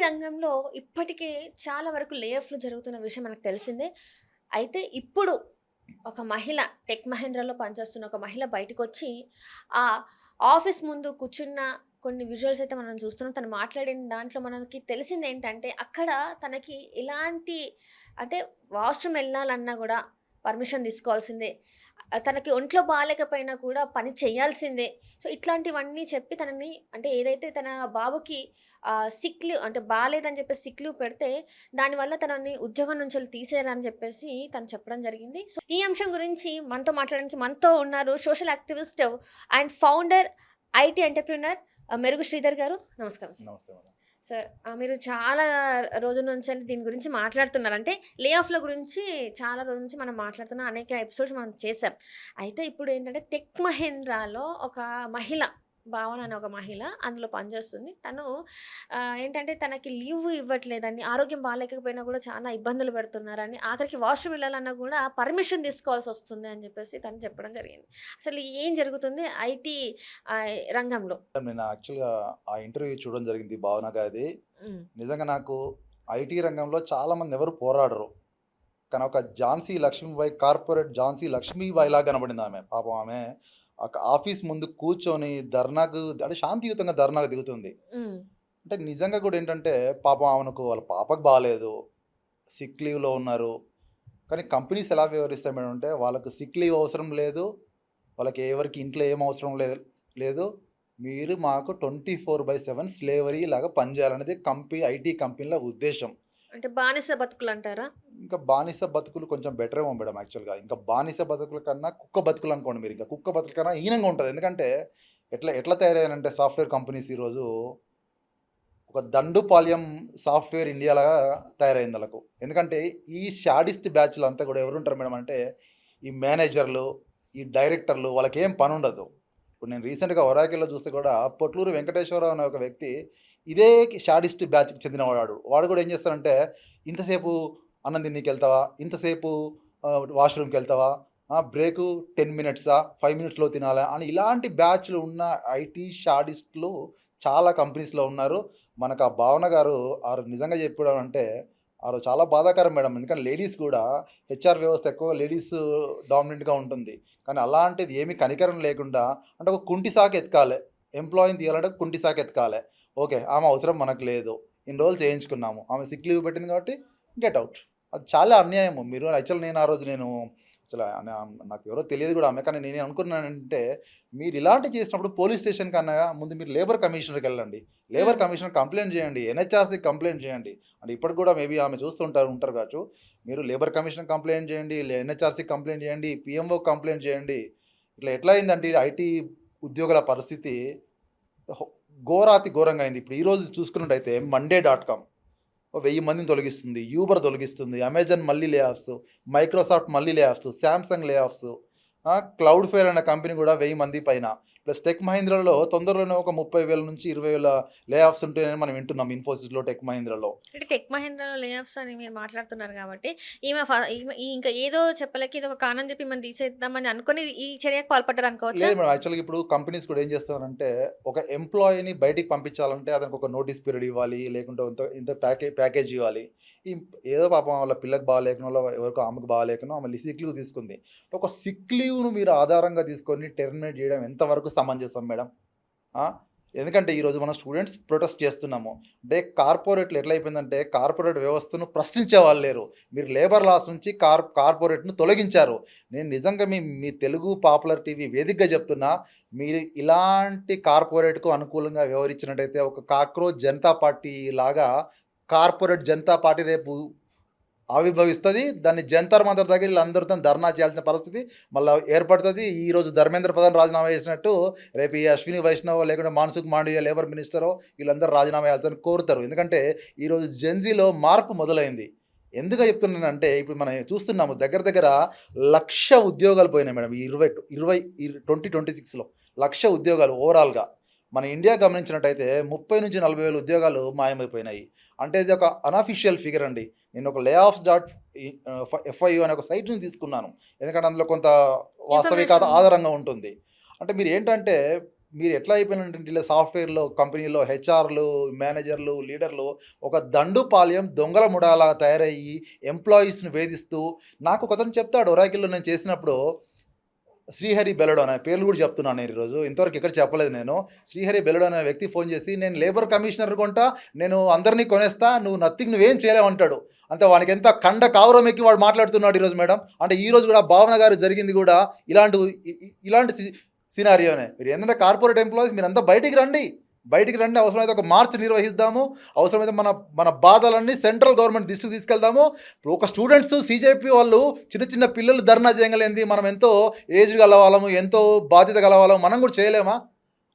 రంగంలో ఇప్పటికే చాలా వరకు లే ఆఫ్‌లు జరుగుతున్న విషయం మనకు తెలిసిందే. అయితే ఇప్పుడు ఒక మహిళ టెక్ మహీంద్రాలో పనిచేస్తున్న ఒక మహిళ బయటకొచ్చి ఆ ఆఫీస్ ముందు కూర్చున్న కొన్ని విజువల్స్ అయితే మనం చూస్తున్నాం. తను మాట్లాడిన దాంట్లో మనకి తెలిసిందేంటంటే అక్కడ తనకి ఎలాంటి అంటే వాష్‌రూమ్ ఎళ్ళాలన్నా గూడా పర్మిషన్ తీసుకోవాల్సిందే. తనకి ఒంట్లో బాలేకపోయినా కూడా పని చేయాల్సిందే. సో, ఇట్లాంటివన్నీ చెప్పి తనని అంటే ఏదైతే తన బాబుకి సిక్ లీవ్ అంటే బాలేదని చెప్పేసి సిక్ లీవ్ పెడితే, దానివల్ల తనని ఉద్యోగం నుంచెళ్ళి తీసేయరని చెప్పేసి తను చెప్పడం జరిగింది. సో, ఈ అంశం గురించి మనతో మాట్లాడడానికి మనతో ఉన్నారు social activist and founder IT entrepreneur మెరుగు శ్రీధర్ గారు. నమస్కారం సార్. నమస్తే మేడం. సార్ మీరు చాలా రోజుల నుంచెల్లి దీని గురించి మాట్లాడుతున్నారు. అంటే లే ఆఫ్‌ల గురించి చాలా రోజుల నుంచి మనం మాట్లాడుతున్నాం. అనేక ఎపిసోడ్స్ మనం చేసాం. అయితే ఇప్పుడేంటంటే టెక్ మహీంద్రాలో ఒక మహిళ, భావన అనే ఒక మహిళ అందులో పనిచేస్తుంది. తను ఏంటంటే తనకి లీవ్ ఇవ్వట్లేదని, ఆరోగ్యం బాలేకపోయినా కూడా చాలా ఇబ్బందులు పెడుతున్నారని, ఆఖరికి వాష్‌రూమ్ వెళ్ళాలన్నా కూడా పర్మిషన్ తీసుకోవాల్సొస్తుంది అని చెప్పేసి తను చెప్పడం జరిగింది. అసలు ఏం జరుగుతుంది ఐటీ రంగంలో? నేను యాక్చువల్‌గా ఆ ఇంటర్వ్యూ చూడడం జరిగింది భావన గారిది. హ్మ్. నిజంగా నాకు ఐటీ రంగంలో చాలామంది ఎవరు పోరాడరు. కానీ ఒక ఝాన్సీ లక్ష్మీబాయి కార్పొరేట్ ఝాన్సీ లక్ష్మీబాయిలాగా కనబడింది ఆమె. పాపం ఆమె ఒక ఆఫీస్ ముందు కూర్చొని ధర్నాకు అంటే శాంతియుతంగా ధర్నాకు దిగుతుంది. హ్మ్. అంటే నిజంగా కూడా ఏంటంటే పాపం ఆమెకు వాళ్ళ పాపకు బాలేదు. సిక్ లీవ్‌లో ఉన్నారు. కానీ కంపెనీస్ ఎలా వ్యవహరిస్తాయి మేడం అంటే వాళ్ళకి సిక్ లీవ్ అవసరం లేదు. వాళ్ళకి ఎవరికి ఇంట్లో ఏం అవసరం లేదు. మీరు మాకు 24/7 స్లేవరీ లాగా పనిచేయాలనేది ఐటీ కంపెనీల ఉద్దేశ్యం. అంటే బానిస బతుకులంటారా? ఇంకా బానిస బతుకులు కొంచెం బెటరేమో మేడం యాక్చువల్‌గా. ఇంకా బానిస బతుకుల కన్నా కుక్క బతుకులు అనుకోండి మీరు. ఇంకా కుక్క బతుకుల కన్నా హీనంగా ఉంటది. ఎందుకంటే ఎట్లా ఎట్లా తయారయ్యారంటే సాఫ్ట్‌వేర్ కంపెనీస్ ఈరోజు ఒక దండుపాళ్యం సాఫ్ట్‌వేర్ ఇండియాలాగా తయారైంది ఆళ్ళకు. ఎందుకంటే ఈ శాడిస్ట్ బ్యాచ్‌లంతా కూడా ఎవరుంటారు మేడం అంటే ఈ మేనేజర్‌లు, ఈ డైరెక్టర్లు వాళ్ళకేం పనుండదు. ఇప్పుడు నేను రీసెంట్‌గా ఒరాకిల్‌లో చూస్తే కూడా పొట్లూరు వెంకటేశ్వరరావు అనే ఒక వ్యక్తి ఇదే శాడిస్ట్ బ్యాచ్‌కి చెందినవాడు. వాడు కూడా ఏం చేస్తాడంటే ఇంతసేపు అన్నం తిననీకెళ్తావా? ఇంతసేపు వాష్‌రూమ్‌కెళ్తావా? బ్రేకు 10 మినిట్సా? 5 మినిట్స్‌లో తినాలా? అని ఇలాంటి బ్యాచ్‌లు ఉన్న ఐటీ శాడిస్ట్‌లు చాలా కంపెనీస్‌లో ఉన్నారు. మనకు ఆ భావన గారు నిజంగా చెప్పడం అంటే చాలా బాధాకరం మేడం. ఎందుకంటే లేడీస్ కూడా హెచ్ఆర్ వ్యవస్థ ఎక్కువగా లేడీస్ డామినెంట్‌గా ఉంటుంది. కానీ అలాంటిది ఏమి కనికరం లేకుండా అంటే ఒక కుంటి సాకు ఎతకాలే. ఎంప్లాయీని తీయాలంటే కుంటి సాకు ఎతకాలే. ఓకే. ఆమె అవసరం మనకు లేదు. ఇన్ని రోజులు చేయించుకున్నాము. ఆమె సిక్ లీవ్ పెట్టింది కాబట్టి గెట్ ఔట్. అది చాలా అన్యాయము. మీరు యాక్చువల్ నేను ఆ రోజు నేను అసల నాకెవరో తెలియదు కూడా ఆమె. కానీ నేనేం అనుకున్నానంటే మీరు ఇలాంటివి చేసినప్పుడు పోలీస్ స్టేషన్ కన్నా ముందు మీరు లేబర్ కమిషనర్‌కెళ్ళండి. లేబర్ హ్మ్. కమిషనర్ కంప్లెయింట్ చేయండి. ఎన్‌హెచ్‌ఆర్‌సీకి కంప్లెయింట్ చేయండి. అంటే ఇప్పటికి కూడా మేబీ ఆమె ఉంటారు కావచ్చు. మీరు లేబర్ కమిషనర్ కంప్లెయింట్ చేయండి. ఎన్‌హెచ్‌ఆర్‌సీకి కంప్లెయింట్ చేయండి. పీఎంఓకి కంప్లెయింట్ చేయండి. ఇట్లా ఎట్లా అయిందంటే ఐటీ ఉద్యోగుల పరిస్థితి హొ ఘోరాతి ఘోరంగా అయింది. ఇప్పుడు ఈరోజు చూసుకున్నట్టయితే మండే డాట్ కామ్ ఓ 1000 మందిని తొలగిస్తుంది. యూబర్ తొలగిస్తుంది. అమెజాన్ మళ్ళీ లే ఆఫ్స్. మైక్రోసాఫ్ట్ మళ్ళీ లే ఆఫ్స్. సామ్‌సంగ్ లే ఆఫ్స్. క్లౌడ్ ఫేర్ అనే కంపెనీ కూడా 1000 మంది పైన. ప్లస్ టెక్ మహీంద్రాలో తొందరలోనే ఒక 30,000 నుంచి 20,000 లే ఆఫ్స్ ఉంటాయని మనం వింటున్నాం ఇన్ఫోసిస్‌లో, టెక్ మహీంద్రాలో. అంటే టెక్ మహీంద్రాలో లే ఆఫ్స్ అని మీరు మాట్లాడుతున్నారు కాబట్టి, ఈమె ఇంకా ఏదో చెప్పలేక ఇదొక కారణం చెప్పి ఈమెను తీసేద్దామని అనుకోని ఈ చర్యకు పాల్పడ్డారనుకోవచ్చా? లేదు మేడం. యాక్చువల్‌గా ఇప్పుడు కంపెనీస్ కూడా ఏం చేస్తున్నారంటే, ఒక ఎంప్లాయీని బయటికి పంపించాలంటే అతనికి ఒక నోటీస్ పీరియడ్ ఇవ్వాలి. లేకుంటే ఇంత ఇంత ప్యాకేజ్ ఇవ్వాలి. ఈ ఏదో పాపం వాళ్ళ పిల్లకి బాగాలేకనో, ఎవరికో ఆమెకు బాగాలేకనో ఆమె సిక్ లీవ్ తీసుకుంది. ఒక సిక్ లీవ్‌ను మీరు ఆధారంగా తీసుకొని టెర్మినేట్ చేయడం ఎంతవరకు సమంజసం మేడం? ఆ! ఎందుకంటే ఈరోజు మనం స్టూడెంట్స్ ప్రొటెస్ట్ చేస్తున్నాము. అంటే కార్పొరేట్‌లో ఎట్లయిపోయిందంటే కార్పొరేట్ వ్యవస్థను ప్రశ్నించే వాళ్ళు లేరు. మీరు లేబర్ లాస్ నుంచి కార్పొరేట్‌ను తొలగించారు. నేను నిజంగా మీ మీ తెలుగు పాపులర్ టీవీ వేదికగా చెప్తున్నా. మీరు ఇలాంటి కార్పొరేట్‌కు అనుకూలంగా వ్యవహరించినట్టయితే ఒక కాక్రోచ్ జనతా పార్టీ లాగా కార్పొరేట్ జనతా పార్టీ రేపు ఆవిర్భవిస్తది. దాన్ని జంతర్ మంతర్ దగ్గర ఈళ్ళందరితోని ధర్నా చేయాల్సిన పరిస్థితి మళ్ళా ఏర్పడతది. ఈరోజు ధర్మేంద్ర ప్రధాన్ రాజీనామా చేసినట్టు రేపు ఈ అశ్విని వైష్ణవో లేకుంటే మాన్సుఖ్ మాండవీయ లేబర్ మినిస్టరో వీళ్ళందరూ రాజీనామా చేయాల్సని కోరుతారు. ఎందుకంటే ఈరోజు జెన్‌జీలో మార్పు మొదలైంది. ఎందుకు చెప్తున్నానంటే ఇప్పుడు మనం చూస్తున్నాము దగ్గర దగ్గర 1,00,000 ఉద్యోగాలు పోయినాయి మేడం. ఈ 2026లో 1,00,000 ఉద్యోగాలు ఓవరాల్‌గా. మన ఇండియా గమనించినట్టయితే 30,000-40,000 ఉద్యోగాలు మాయమైపోయినాయి. అంటే ఇది ఒక అనఫిషియల్ ఫిగర్ అండి. నేను ఒక లే ఆఫ్స్ డాట్ ఎఫ్ఐయు అనే ఒక సైట్ నుంచి తీసుకున్నాను. ఎందుకంటే అందులో కొంత వాస్తవికత ఇన్ఫర్మేషన్ ఉంది. ఆధారంగా ఉంటుంది. అంటే మీరు ఏంటంటే మీరు ఎట్లా అయిపోయినంటే ఇలా సాఫ్ట్‌వేర్‌లో, కంపెనీలో హెచ్ఆర్‌లు, మేనేజర్‌లు, లీడర్‌లు ఒక దండుపాలెం దొంగల ముఠాలా తయారయ్యి ఎంప్లాయీస్‌ని వేధిస్తూ నాకు ఒకతను చెప్తాడు ఒరాకిల్‌లో నేను చేసినప్పుడు శ్రీహరి బెల్లడు అనే పేర్లు కూడా చెప్తున్నాను నేను ఈరోజు. ఇంతవరకు ఎక్కడ చెప్పలేదు నేను. శ్రీహరి బెల్లడు అనే వ్యక్తి ఫోన్ చేసి, "నేను లేబర్ కమిషనర్ కొంటా, నేను అందరిని కొనేస్తా, నువ్వు నథింగ్ నువ్వేం చేయలేవు" అంటాడు. అంటే వానికెంత కండ కావరం ఎక్కి వాడు మాట్లాడుతున్నాడు ఈరోజు మేడం. అంటే ఈరోజు కూడా భావన గారు జరిగింది కూడా ఇలాంటి ఇలాంటి సినారియోనే. మీరు ఏంటంటే కార్పొరేట్ ఎంప్లాయీస్ మీరంతా బయటికి రండి. బయటికి రండి. అవసరమైతే ఒక మార్చ్ నిర్వహిద్దాము. అవసరమైతే మన మన బాధలన్నీ సెంట్రల్ గవర్నమెంట్ దృష్టికి తీసుకెళ్దాము. ఇప్పుడు ఒక స్టూడెంట్స్ సీజేపీ వాళ్ళు చిన్న చిన్న పిల్లలు ధర్నా చేయగలిగింది మనం ఎంతో ఏజ్ గలవాళ్ళము, ఎంతో బాధ్యత గలవాళ్ళము మనం కూడా చేయలేమా?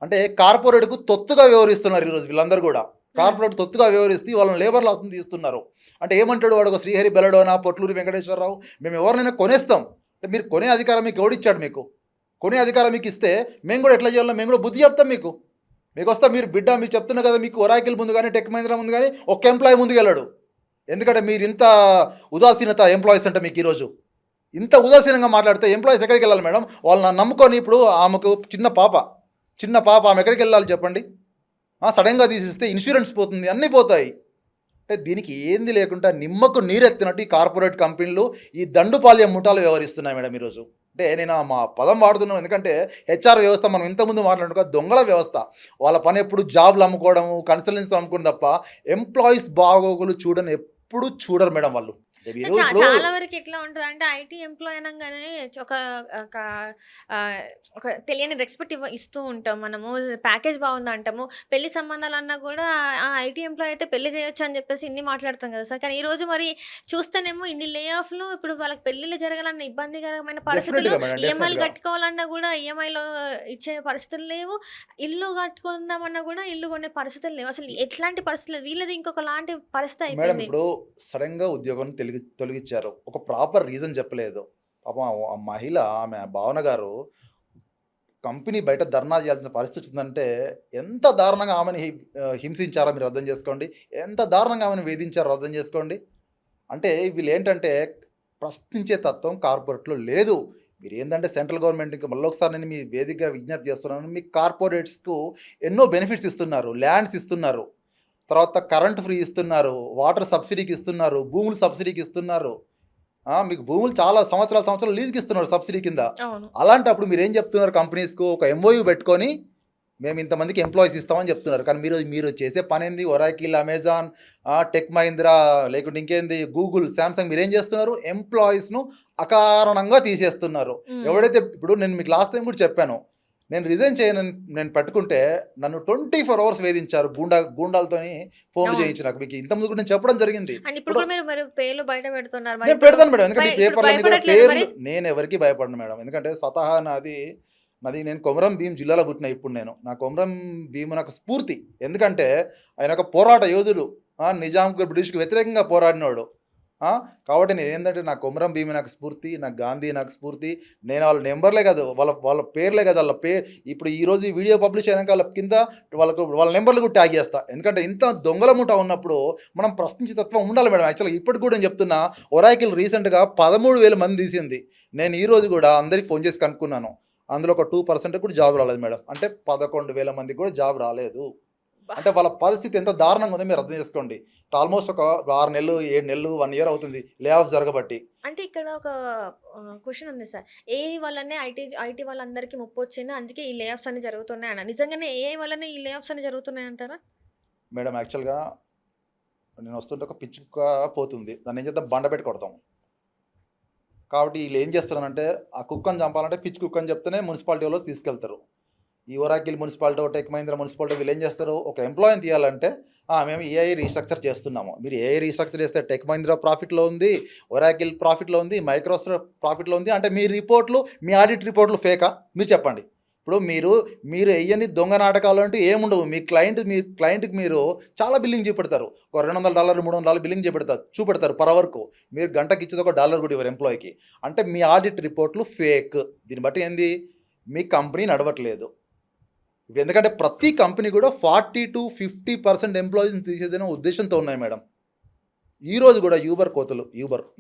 అంటే కార్పొరేట్‌కు తొత్తుగా వ్యవహరిస్తున్నారు ఈరోజు వీళ్ళందరూ కూడా. హ్మ్. కార్పొరేట్ తొత్తుగా వ్యవహరిస్తూ వాళ్ళని లేబర్ లాస్‌ని తీస్తున్నారు. అంటే ఏమంటాడు వాడు ఒక శ్రీహరి బెల్లడోనా, పొట్లూరి వెంకటేశ్వరరావు మేము ఎవరినైనా కొనేస్తాం. అంటే మీరు కొనే అధికారం మీకు ఎవడిచ్చాడు మీకు? కొనే అధికారం మీకు ఇస్తే మేము కూడా ఎట్లా చేయాలో మేము కూడా బుద్ధి చెప్తాం మీకు. మీకొస్తా మీరు బిడ్డ మీరు చెప్తున్నా కదా మీకు ఒరాకిల్ ముందు కానీ టెక్ మహీంద్రా ముందు కానీ ఒక్క ఎంప్లాయీ ముందుకు వెళ్ళాడు. ఎందుకంటే మీరు ఇంత ఉదాసీనత ఎంప్లాయీస్ అంటే మీకు ఈరోజు ఇంత ఉదాసీనంగా మాట్లాడితే ఎంప్లాయీస్ ఎక్కడికి వెళ్ళాలి మేడం? వాళ్ళని నమ్ముకొని ఇప్పుడు ఆమెకు చిన్న పాప ఆమె ఎక్కడికి వెళ్ళాలి చెప్పండి? సడన్గా తీసిస్తే ఇన్సూరెన్స్ పోతుంది, అన్నీ పోతాయి. అంటే దీనికి ఏంది లేకుండా నిమ్మకు నీరెత్తినట్టు ఈ కార్పొరేట్ కంపెనీలు ఈ దండుపాల్యం ముఠాలు వ్యవహరిస్తున్నాయి మేడం ఈరోజు. అంటే నేను మా పదం వాడుతున్నాను ఎందుకంటే హెచ్ఆర్ వ్యవస్థ మనం ఇంతకుముందు మాట్లాడుకో దొంగల వ్యవస్థ. వాళ్ళ పని ఎప్పుడు జాబ్లు అమ్ముకోవడము, కన్సల్టెన్సీ అమ్ముకోవడం తప్ప ఎంప్లాయీస్ బాగోగులు ఎప్పుడు చూడరు మేడం వాళ్ళు. అంటే మీరు ఇప్పుడు చాలా వరకు ఎట్లా ఉంటదంటే ఐటీ ఎంప్లాయ్ అనంగానే ఒక ఒక ఒక తెలియని రెస్పెక్ట్ ఇస్తూ ఉంటాం మనము. ప్యాకేజ్ బాగుందంటాము. పెళ్లి సంబంధాలన్నా కూడా ఐటీ ఎంప్లాయ్ అయితే పెళ్లి చేయొచ్చు అని చెప్పేసి ఇన్ని మాట్లాడతాం కదా సార్. కానీ ఈరోజు మరి చూస్తేనేమో ఇన్ని లే ఆఫ్‌లు ఇప్పుడు వాళ్ళకి పెళ్ళిళ్ళు జరగాలన్న ఇబ్బందికరమైన పరిస్థితులు, డెఫినెట్గా మేడం, ఈఎంఐలు డెఫినెట్గా కట్టుకోవాలన్నా కూడా ఈఎంఐలో ఇచ్చే పరిస్థితులు లేవు. ఇల్లు కట్టుకుందామన్నా కూడా ఇల్లు కొనే పరిస్థితులు లేవు. అసలు ఎట్లాంటి పరిస్థితులు లేదు. వీళ్ళది ఇంకొకలాంటి పరిస్థితి మేడం. అయిపోయింది. ఇప్పుడు సడన్గా ఉద్యోగం తొలగించారు. ఒక ప్రాపర్ రీజన్ చెప్పలేదు. పాపం ఆ మహిళ ఆమె భావన గారు కంపెనీ బయట ధర్నా చేయాల్సిన పరిస్థితి వచ్చిందంటే ఎంత దారుణంగా ఆమెను హింసించారో మీరు అర్థం చేసుకోండి. ఎంత దారుణంగా ఆమెను వేధించారో అర్థం చేసుకోండి. అంటే వీళ్ళేంటంటే ప్రశ్నించే తత్వం కార్పొరేట్‌లో లేదు. మీరేందంటే సెంట్రల్ గవర్నమెంట్‌కి మళ్ళొకసారి నేను మీ వేదికగా విజ్ఞప్తి చేస్తున్నాను. మీ కార్పొరేట్స్‌కు ఎన్నో బెనిఫిట్స్ ఇస్తున్నారు. ల్యాండ్స్ ఇస్తున్నారు. తర్వాత కరెంట్ ఫ్రీ ఇస్తున్నారు. వాటర్ సబ్సిడీకి ఇస్తున్నారు. భూములు సబ్సిడీకి ఇస్తున్నారు. మీకు భూములు చాలా సంవత్సరాలు లీజ్‌కి ఇస్తున్నారు సబ్సిడీ కింద. అవును. అలాంటప్పుడు మీరేం చెప్తున్నారు కంపెనీస్‌కు ఒక ఎంఓయూ పెట్టుకొని మేము ఇంతమందికి ఎంప్లాయీస్ ఇస్తామని చెప్తున్నారు. కానీ మీరు చేసే పనేంది? ఒరాకిల్, అమెజాన్, టెక్ మహీంద్రా లేకుంటే ఇంకేంది గూగుల్, సామ్‌సంగ్ మీరేం చేస్తున్నారు? ఎంప్లాయీస్‌ను అకారణంగా తీసేస్తున్నారు. హ్మ్. ఎవడైతే ఇప్పుడు నేను మీకు లాస్ట్ టైమ్ కూడా చెప్పాను. నేను రిజైన్ చేయనని నేను పెట్టుకుంటే నన్ను 24 అవర్స్ వేధించారు. గూండాలతోని ఫోన్‌లు అవును. చేయించి నాకు. మీకు ఇంతకుముందు కూడా నేను చెప్పడం జరిగింది. అండ్ ఇప్పుడు ఇప్పుడు కూడా మీరు మరి పేర్లు బయట పెడుతున్నారు. మరి నేను ఇప్పుడు పెడతాను మేడం. ఎందుకంటే ఈ ఇప్పుడు పేపర్‌లన్నీ కూడా భయపడట్లేదా మరి? పేర్లు నేను ఎవరికీ భయపడను మేడం. ఎందుకంటే స్వతహా నాది నేను కొమరం భీం జిల్లాలో పుట్టిన ఇప్పుడు నేను. నా కొమరం భీము నాకు స్ఫూర్తి. ఎందుకంటే ఆయన ఒక పోరాట యోధుడు. నిజాంకి, బ్రిటిష్‌కి వ్యతిరేకంగా పోరాడినోడు. ఆ! కాబట్టి నేనేందంటే నా కొమరం భీమే నాకు స్ఫూర్తి. నాకు గాంధీ నాకు స్ఫూర్తి. నేను వాళ్ళ నంబర్‌లే కాదు. వాళ్ళ వాళ్ళ పేర్లే కాదు. ఇప్పుడు ఈరోజు ఈ వీడియో పబ్లిష్ అయినాక వాళ్ళ కింద వాళ్ళ నంబర్‌లు కూడా ట్యాగ్ చేస్తా. ఎందుకంటే ఇంత దొంగల ముఠా ఉన్నప్పుడు మనం ప్రశ్నించే తత్వం ఉండాలి మేడం. యాక్చువల్‌గా ఇప్పటికి కూడా నేను చెప్తున్నా ఒరాకిల్ రీసెంట్‌గా 13,000 మంది తీసింది. నేను ఈరోజు కూడా అందరికి ఫోన్ చేసి కనుక్కున్నాను. అందులో ఒక 2% కూడా జాబ్ రాలేదు మేడం. అంటే 11,000 మందికి కూడా జాబ్ రాలేదు. అబ్బా! అంటే వాళ్ళ పరిస్థితి ఎంత దారుణంగా ఉందో మీరు అర్థం చేసుకోండి. ఆల్మోస్ట్ ఒక 6 నెలలు, 7 నెలలు, 1 ఇయర్ అవుతుంది లే ఆఫ్ జరగబట్టి. అంటే ఇక్కడ ఒక క్వెషన్ ఉంది సార్. ఏఐ వల్లనే ఐటీ వాళ్ళందరికీ ముప్పొచ్చింది. అందుకే ఈ లే ఆఫ్స్ అన్ని జరుగుతున్నాయని. నిజంగానే ఏఐ వల్లనే ఈ లే ఆఫ్స్ అన్ని జరుగుతున్నాయంటారా? మేడం యాక్చువల్‌గా నేను వస్తుంటే ఒక పిచ్చి కుక్క పోతుంది. దాన్ని ఏం చేద్దాం బండబెట్టి కొడతాం. కాబట్టి ఈళ్ళు ఏం చేస్తున్నారంటే ఆ కుక్కని చంపాలంటే పిచ్చి కుక్కని చెప్తేనే మున్సిపాలిటీ వోళ్ళు తీసుకెళ్తారు. ఈ Oracle municipality, tech Mahindra municipality వీళ్ళు ఏం చేస్తారు? ఒక ఎంప్లాయీని తీయాలంటే మేము ఏఐ రీస్ట్రక్చర్ చేస్తున్నాము. మీరు ఏఐ రీస్ట్రక్చర్ చేస్తే టెక్ మహీంద్రా ప్రాఫిట్‌లో ఉంది. ఒరాకిల్ ప్రాఫిట్‌లో ఉంది. మైక్రోసాఫ్ట్ ప్రాఫిట్‌లో ఉంది. అంటే మీ రిపోర్ట్‌లు, మీ ఆడిట్ రిపోర్ట్‌లు ఫేకా? మీరు చెప్పండి. ఇప్పుడు మీరు ఎయ్యని దొంగ నాటకాలు అంటూ ఏముండవు. మీ క్లయింట్‌కి మీరు చాలా బిల్లింగ్ చూపెడతారు. ఒక $200, $300 బిల్లింగ్ చూపెడతారు పర్ అవర్‌కు. మీరు గంటకి ఇచ్చేది ఒక డాలర్ కూడా ఇవ్వరు ఎంప్లాయీకి. అంటే మీ ఆడిట్ రిపోర్ట్‌లు ఫేక్. దీన్ని బట్టి ఏంది? మీ కంపెనీ నడవట్లేదు. ఇప్పుడు ఎందుకంటే ప్రతి కంపెనీ కూడా 40-50% ఎంప్లాయీస్‌ని తీసేదనే ఉద్దేశంతో ఉన్నాయి మేడం. ఈ రోజు కూడా యూబర్ కోతలు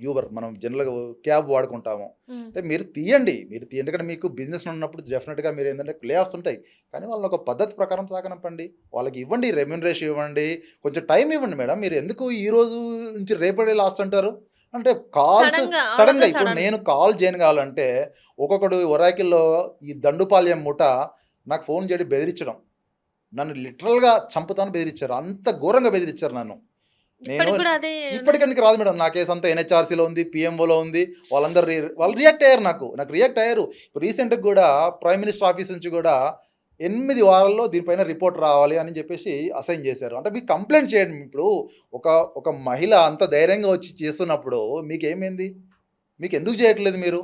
యూబర్ మనం జనరల్గా క్యాబ్ వాడుకుంటాము. ఉమ్, అంటే మీరు తీయండి ఎందుకంటే మీకు బిజినెస్ ఉన్నప్పుడు డెఫినెట్గా మీరు ఏంటంటే ప్లే ఆఫ్స్ ఉంటాయి. కానీ వాళ్ళని ఒక పద్ధతి ప్రకారం సాగనంపండి. వాళ్ళకి ఇవ్వండి, రెమ్యూనరేషన్ ఇవ్వండి, కొంచెం టైం ఇవ్వండి మేడం. మీరు ఎందుకు ఈ రోజు నుంచి రేపటి లాస్ట్ అంటారు? అంటే కాల్స్ సడన్ గా ఆల్ ఆఫ్ సడన్గా ద ఇప్పుడు సడన్. నేను కాల్ చేయను కావాలంటే ఒక్కొక్కడు ఒరాకిల్లో ఈ దండుపాలెం ముఠ నాకు ఫోన్ చేయడం బెదిరించడం, నన్ను లిటరల్గా చంపుతాను బెదిరించారు. అంత ఘోరంగా బెదిరించారు నన్ను. నేను ఇప్పటికి కూడా అదే ఉన్నాయి. ఇప్పటికనికి రాదు మేడం. నా కేసు అంతా ఎన్హెచ్ఆర్సీలో ఉంది, పిఎంఓలో ఉంది. వాళ్ళందరూ వాళ్ళు రియాక్ట్ అయ్యారు నాకు రియాక్ట్ అయ్యారు. ఇప్పుడు రీసెంట్గా కూడా ప్రైమ్ మినిస్టర్ ఆఫీస్ నుంచి కూడా 8 వారాల్లో దీనిపైన రిపోర్ట్ రావాలి అని చెప్పేసి అసైన్ చేశారు. అంటే మీకు కంప్లైంట్ చేయండి. ఇప్పుడు ఒక ఒక మహిళ అంత ధైర్యంగా వచ్చి చేస్తున్నప్పుడు మీకేమైంది? మీకు ఎందుకు చేయట్లేదు మీరు?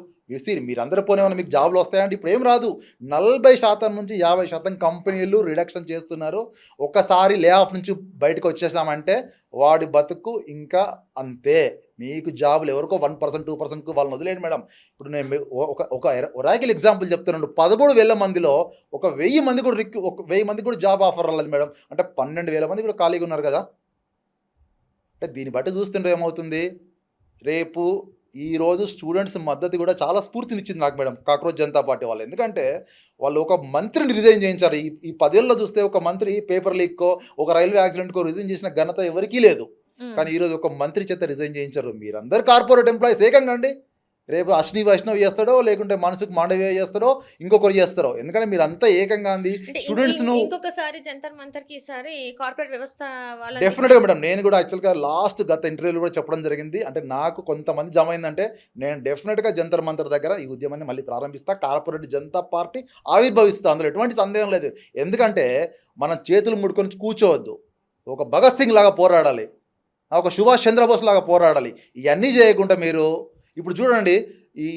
మీరందరూ పోనేమన్నా మీకు జాబ్‌లు వస్తాయంటే ఇప్పుడు ఏం రాదు. 40% నుంచి 50% కంపెనీలు రిడక్షన్ చేస్తున్నారు. ఒక్కసారి లే ఆఫ్ నుంచి బయటకు వచ్చేసామంటే వాడి బతుకు ఇంకా అంతే. మీకు జాబ్‌లు ఎవరికో 1%, 2%కు వాళ్ళని వదిలేయండి మేడం. ఇప్పుడు నేను ఒక ఒరాకిల్ ఎగ్జాంపుల్ చెప్తున్నాను. 13,000 మందిలో ఒక 1000 మంది కూడా ఒక 1000 మందికి కూడా జాబ్ ఆఫర్ రాలేదు మేడం. అంటే 12,000 మంది కూడా ఖాళీగా ఉన్నారు కదా! అంటే దీన్ని బట్టి చూస్తుంటే ఏమవుతుంది? రేపు ఈరోజు స్టూడెంట్స్ మద్దతు కూడా చాలా స్ఫూర్తినిచ్చింది నాకు మేడం కాక్రోచ్ జనతా పార్టీ వాళ్ళు. ఎందుకంటే వాళ్ళు ఒక మంత్రిని రిజైన్ చేయించారు. ఈ 10 ఏళ్లలో చూస్తే ఒక మంత్రి పేపర్ లీక్కో, ఒక రైల్వే యాక్సిడెంట్‌కో రిజైన్ చేసిన ఘనత ఎవరికీ లేదు. ఉమ్, కానీ ఈరోజు ఒక మంత్రి చేత రిజైన్ చేయించారు. మీరందరూ కార్పొరేట్ ఎంప్లాయీస్ ఏకంగా అండి. రేపు అశ్విని వైష్ణవ్ చేస్తాడో, లేకుంటే మనసుకు మాండవ్య చేస్తాడో, ఇంకొకరు చేస్తారో. ఎందుకంటే మీరంతా ఏకంగా అంది అంటే స్టూడెంట్స్‌ను ఇంకొకసారి జంతర్ మంతర్కి ఈసారి కార్పొరేట్ వ్యవస్థ వాళ్ళని డెఫినెట్‌గా మేడం. నేను కూడా యాక్చువల్‌గా గత ఇంటర్వ్యూలో కూడా చెప్పడం జరిగింది. అంటే నాకు కొంతమంది జమ అయిందంటే నేను డెఫినెట్‌గా జంతర్ మంతర్ దగ్గర ఈ ఉద్యమాన్ని మళ్ళీ ప్రారంభిస్తా. కార్పొరేట్ జనతా పార్టీ ఆవిర్భవిస్తా. అందులో ఎటువంటి సందేహం లేదు. ఎందుకంటే మనం చేతులు ముడుకొని కూర్చోవద్దు. ఒక భగత్ సింగ్ లాగా పోరాడాలి. ఒక సుభాష్ చంద్రబోస్ లాగా పోరాడాలి. ఇయన్నీ చేయకుండా మీరు ఇప్పుడు చూడండి